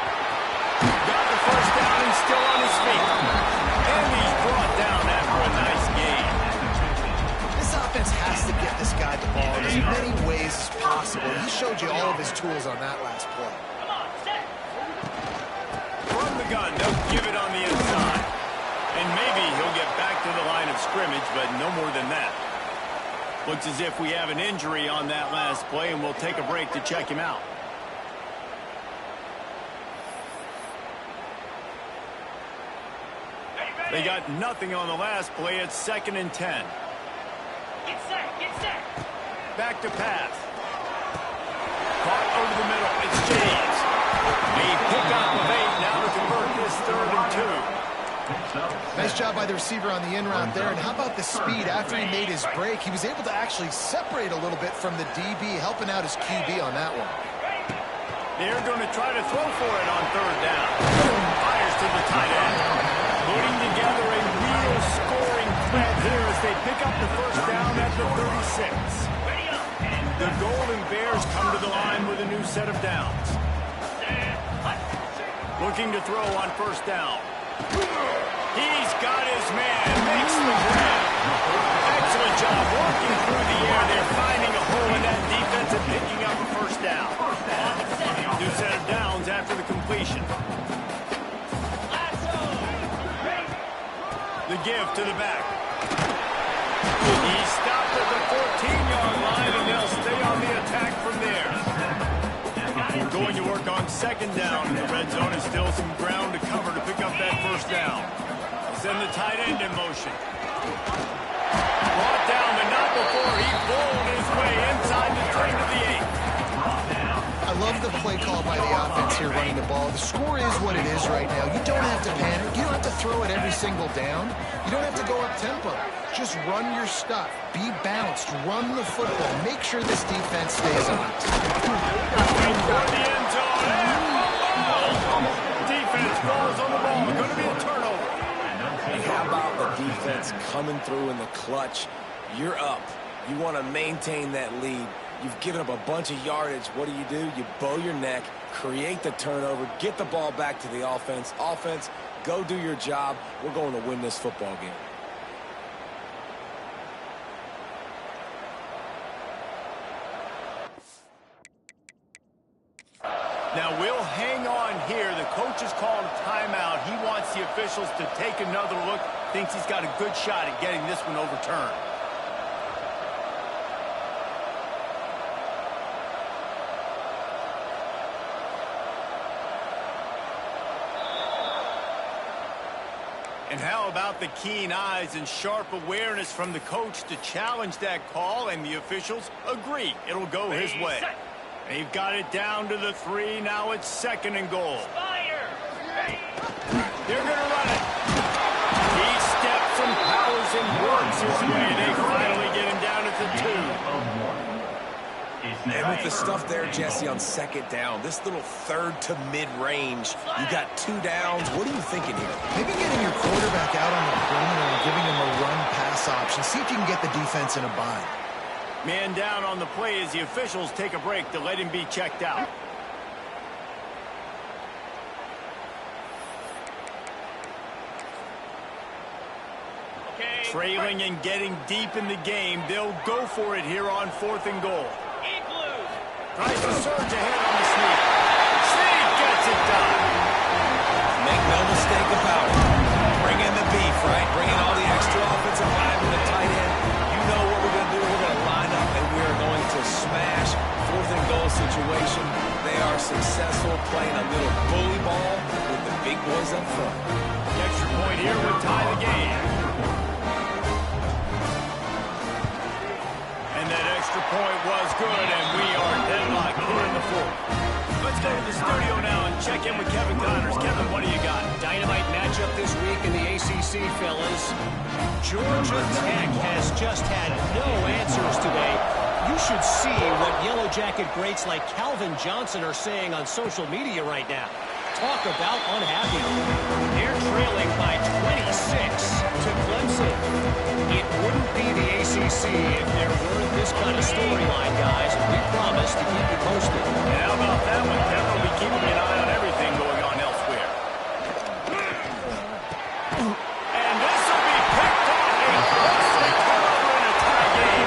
Got the 1st down and still on his feet. And he's brought down after a nice gain. This offense has to get this guy the ball in as many ways as possible. He showed you all of his tools on that last play. From the gun, they'll give it on the inside. And maybe he'll get back to the line of scrimmage, but no more than that. Looks as if we have an injury on that last play, and we'll take a break to check him out. They got nothing on the last play. It's 2nd and 10. Get set. Back to pass. Caught over the middle. It's James. A pickup of 8 now to convert this 3rd and 2. Nice job by the receiver on the in route there. And how about the speed after he made his break? He was able to actually separate a little bit from the DB, helping out his QB on that one. They're going to try to throw for it on 3rd down. Fires to the tight end. Putting together a real scoring threat here as they pick up the 1st down at the 36. The Golden Bears come to the line with a new set of downs. Looking to throw on 1st down. He's got his man. Makes the grab. Excellent job working through the air there. The give to the back. He stopped at the 14-yard line, and they'll stay on the attack from there. We're going to work on second down in the red zone, and still some ground to cover to pick up that first down. Send the tight end in motion. Brought down, but not before he bowled his way inside the 10 to the 8. I love the play call by the offense here running the ball. The score is what it is right now. You don't have to panic. You don't have to throw it every single down. You don't have to go up tempo. Just run your stuff. Be balanced. Run the football. Make sure this defense stays on it. Toward the end zone. Defense falls on the ball. Going to be a turnover. And how about the defense coming through in the clutch? You're up. You want to maintain that lead. You've given up a bunch of yardage. What do? You bow your neck, create the turnover, get the ball back to the offense. Offense, go do your job. We're going to win this football game. Now we'll hang on here. The coach has called a timeout. He wants the officials to take another look. Thinks he's got a good shot at getting this one overturned. And how about the keen eyes and sharp awareness from the coach to challenge that call, and the officials agree it'll go his way. They've got it down to the 3. Now it's 2nd and goal. Fire! They're going to run it. He steps and powers and works his way. They finally get him down at the 2. And with the stuff there, Jesse, on 2nd down, this little 3rd to mid-range, you got 2 downs. What are you thinking here? Maybe getting your quarterback out on the perimeter and giving him a run-pass option. See if you can get the defense in a bind. Man down on the play as the officials take a break to let him be checked out. Okay. Trailing and getting deep in the game, they'll go for it here on 4th and goal. Igloo. Tries to surge ahead on the sneak. Sneak gets it done. Make no mistake about it. Bring in the beef, right? Bring in all the extra offensive line with the tight end. You know what we're going to do. We're going to line up, and we are going to smash 4th and goal situation. They are successful playing a little bully ball with the big boys up front. The extra point here would tie the game. And that extra point was good, and we are deadlocked here in the 4th. Let's go to the studio now and check in with Kevin Connors. Kevin, what do you got? Dynamite matchup this week in the ACC, fellas. Georgia Tech has just had no answers today. You should see what Yellow Jacket greats like Calvin Johnson are saying on social media right now. Talk about unhappy. They're trailing by 26 to Clemson. It wouldn't be the ACC if there weren't this kind of storyline, guys. We promise to keep you posted. And how about that one, Kevin? We keep an eye on everything going on elsewhere. And this will be picked off. A costly turnover in a tie game.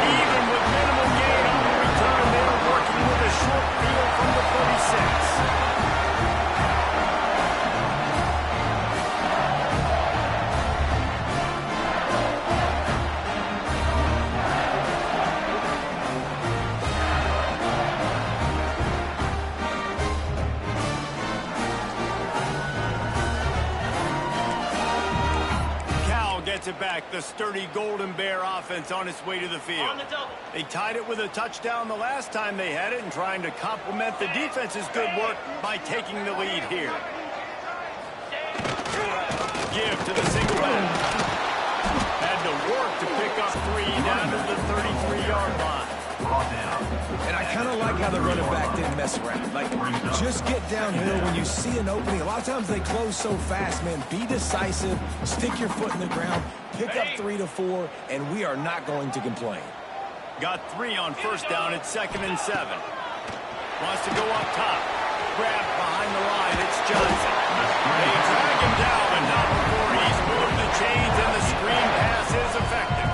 Even with minimal gain on the return, they're working with a short field from the 36. Gets it back. The sturdy Golden Bear offense on its way to the field. On the double. They tied it with a touchdown the last time they had it and trying to complement the defense's good work by taking the lead here. Give to the single back. Had to work to pick up 3 down to the 33-yard line. And I kind of like how the running back didn't mess around. Like, just get downhill when you see an opening. A lot of times they close so fast, man. Be decisive, stick your foot in the ground, pick up 3 to 4, and we are not going to complain. Got 3 on first down at 2nd and 7. Wants to go up top. Grabbed behind the line. It's Johnson. They drag him down, but not before he's moved the chains, and the screen pass is effective.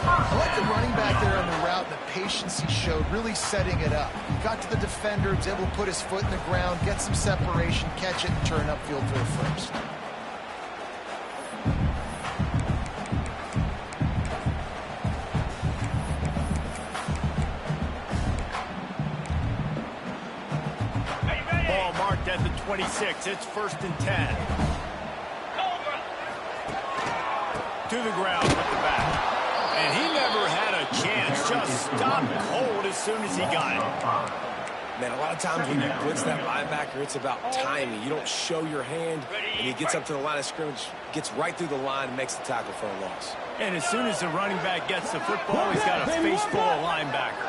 I like the running back there on the route and the patience he showed, really setting it up. He got to the defender, was able to put his foot in the ground, get some separation, catch it, and turn upfield for the first. at the 26. It's 1st and 10. Cobra. To the ground with the back. And he never had a chance. Just stopped cold as soon as he got it. Man, a lot of times when you blitz that linebacker, it's about timing. You don't show your hand, and he gets up to the line of scrimmage, gets right through the line, and makes the tackle for a loss. And as soon as the running back gets the football, he's got a face full of linebacker.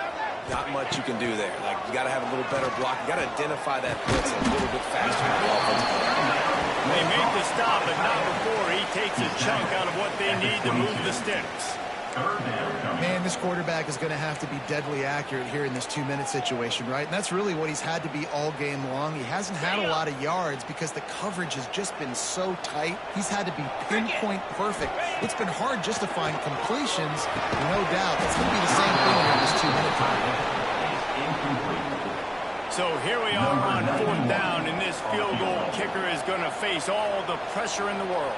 Not much you can do there. Like, you got to have a little better block. You got to identify that blitz a little bit faster than the offensive line. They make the stop, but not before he takes a chunk out of what they need to move the sticks. Man, this quarterback is going to have to be deadly accurate here in this 2-minute situation, right? And that's really what he's had to be all game long. He hasn't had a lot of yards because the coverage has just been so tight. He's had to be pinpoint perfect. It's been hard just to find completions, no doubt. It's going to be the same thing in this 2-minute period. So here we are on 4th down, and this field goal kicker is going to face all the pressure in the world.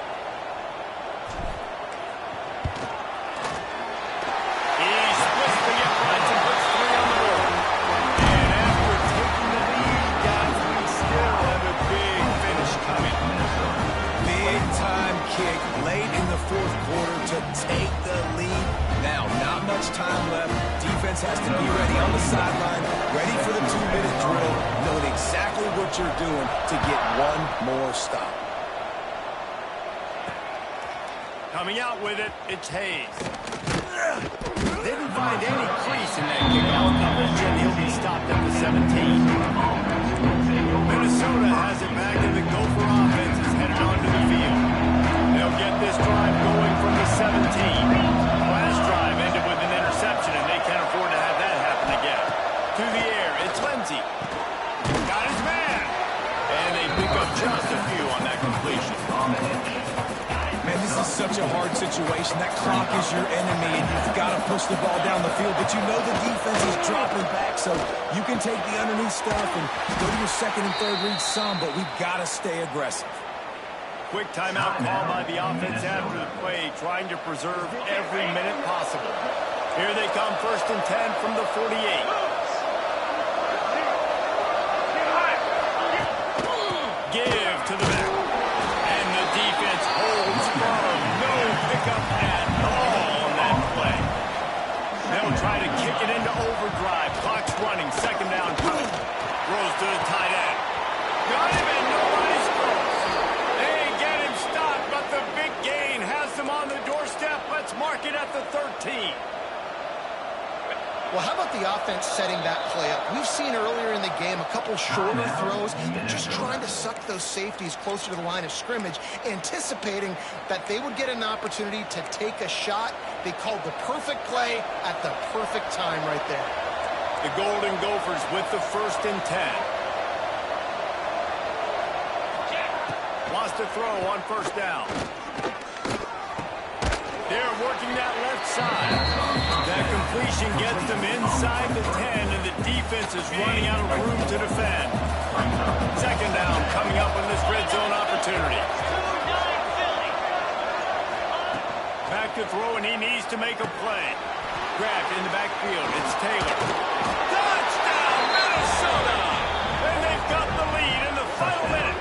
Late in the 4th quarter to take the lead. Now, not much time left. Defense has to be ready on the sideline, ready for the 2-minute drill, knowing exactly what you're doing to get one more stop. Coming out with it, it's Hayes. Didn't find any crease in that kickoff coverage, and he'll be stopped at the 17. Minnesota has it back, and the Gopher offense is headed onto the field. They'll get this drive going from the 17. Last drive ended with an interception, and they can't afford to have that happen again. To the air, it's Lindsey. Got his man. And they pick up just a few on that completion. Man, this is such a hard situation. That clock is your enemy, and you've got to push the ball down the field. But you know the defense is dropping back, so you can take the underneath stuff and go to your 2nd and 3rd read some, but we've got to stay aggressive. Quick timeout call by the offense after the play, trying to preserve every minute possible. Here they come, 1st and 10 from the 48. Give to the back. And the defense holds firm. No pickup at all on that play. They'll try to kick it into overdrive. Clock's running. 2nd down coming. Throws to the tight end. Got him and nobody's close. They get him stopped, but the big gain has them on the doorstep. Let's mark it at the 13. Well, how about the offense setting that play up? We've seen earlier in the game a couple shorter throws. They're just trying to suck those safeties closer to the line of scrimmage, anticipating that they would get an opportunity to take a shot. They called the perfect play at the perfect time right there. The Golden Gophers with the 1st and 10. Lost a throw on 1st down. They're working that left side. That completion gets them inside the 10, and the defense is running out of room to defend. 2nd down coming up on this red zone opportunity. Back to throw, and he needs to make a play. Grabbed in the backfield. It's Taylor. Touchdown, Minnesota! And they've got the lead in the final minute.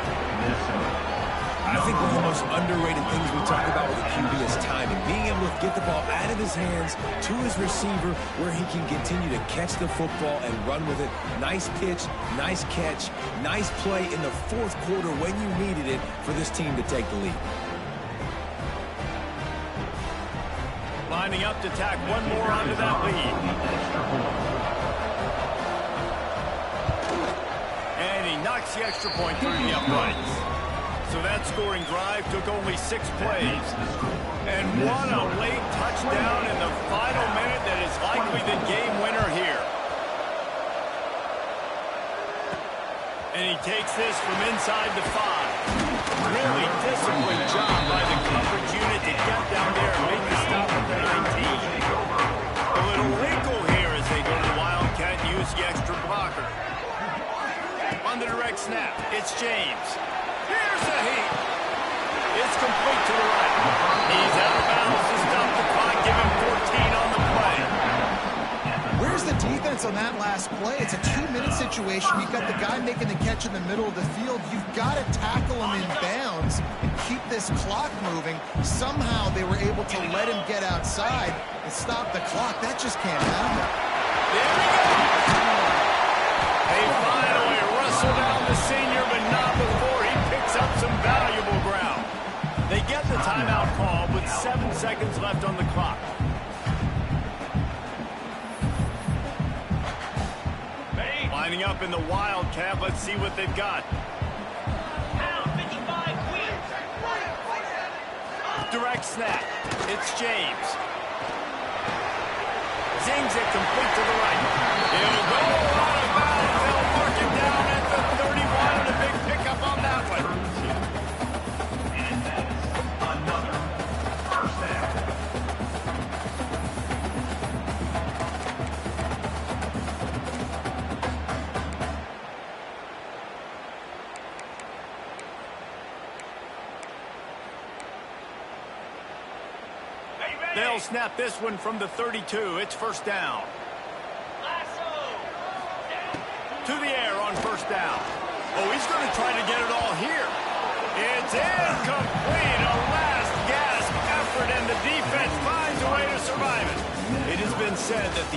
I think one of the most underrated things we talk about with a QB is timing. Being able to get the ball out of his hands to his receiver where he can continue to catch the football and run with it. Nice pitch, nice catch, nice play in the 4th quarter when you needed it for this team to take the lead. Lining up to tack one more onto that lead. And he knocks the extra point through the uprights. So that scoring drive took only 6 plays. And what a late touchdown in the final minute that is likely the game winner here. And he takes this from inside the 5. Really disciplined job by the coverage unit to get down there and make the stop at the 19. A little wrinkle here as they go to the Wildcat and use the extra blocker. On the direct snap, it's James. Here's the heat. It's complete to the right. He's out of bounds to stop the clock. Give him 14 on the play. Where's the defense points on that last play. It's a 2-minute situation. You've got the guy making the catch in the middle of the field. You've got to tackle him in bounds and keep this clock moving. Somehow they were able to let him get outside and stop the clock. That just can't happen. There we go. They finally wrestle down the senior, but not before he picks up some valuable ground. They get the timeout call with 7 seconds left on the clock. Lining up in the Wildcat. Let's see what they've got. Direct snap. It's James. Zings it complete to the right. It'll go out of bounds. They'll mark it down at the 31, and a big pickup on that one. And that's another first down. They'll snap this one from the 32. It's first down. To the air on first down. Oh, he's going to try to get it all here. It's incomplete. A last gasp effort, and the defense finds a way to survive it. It has been said that the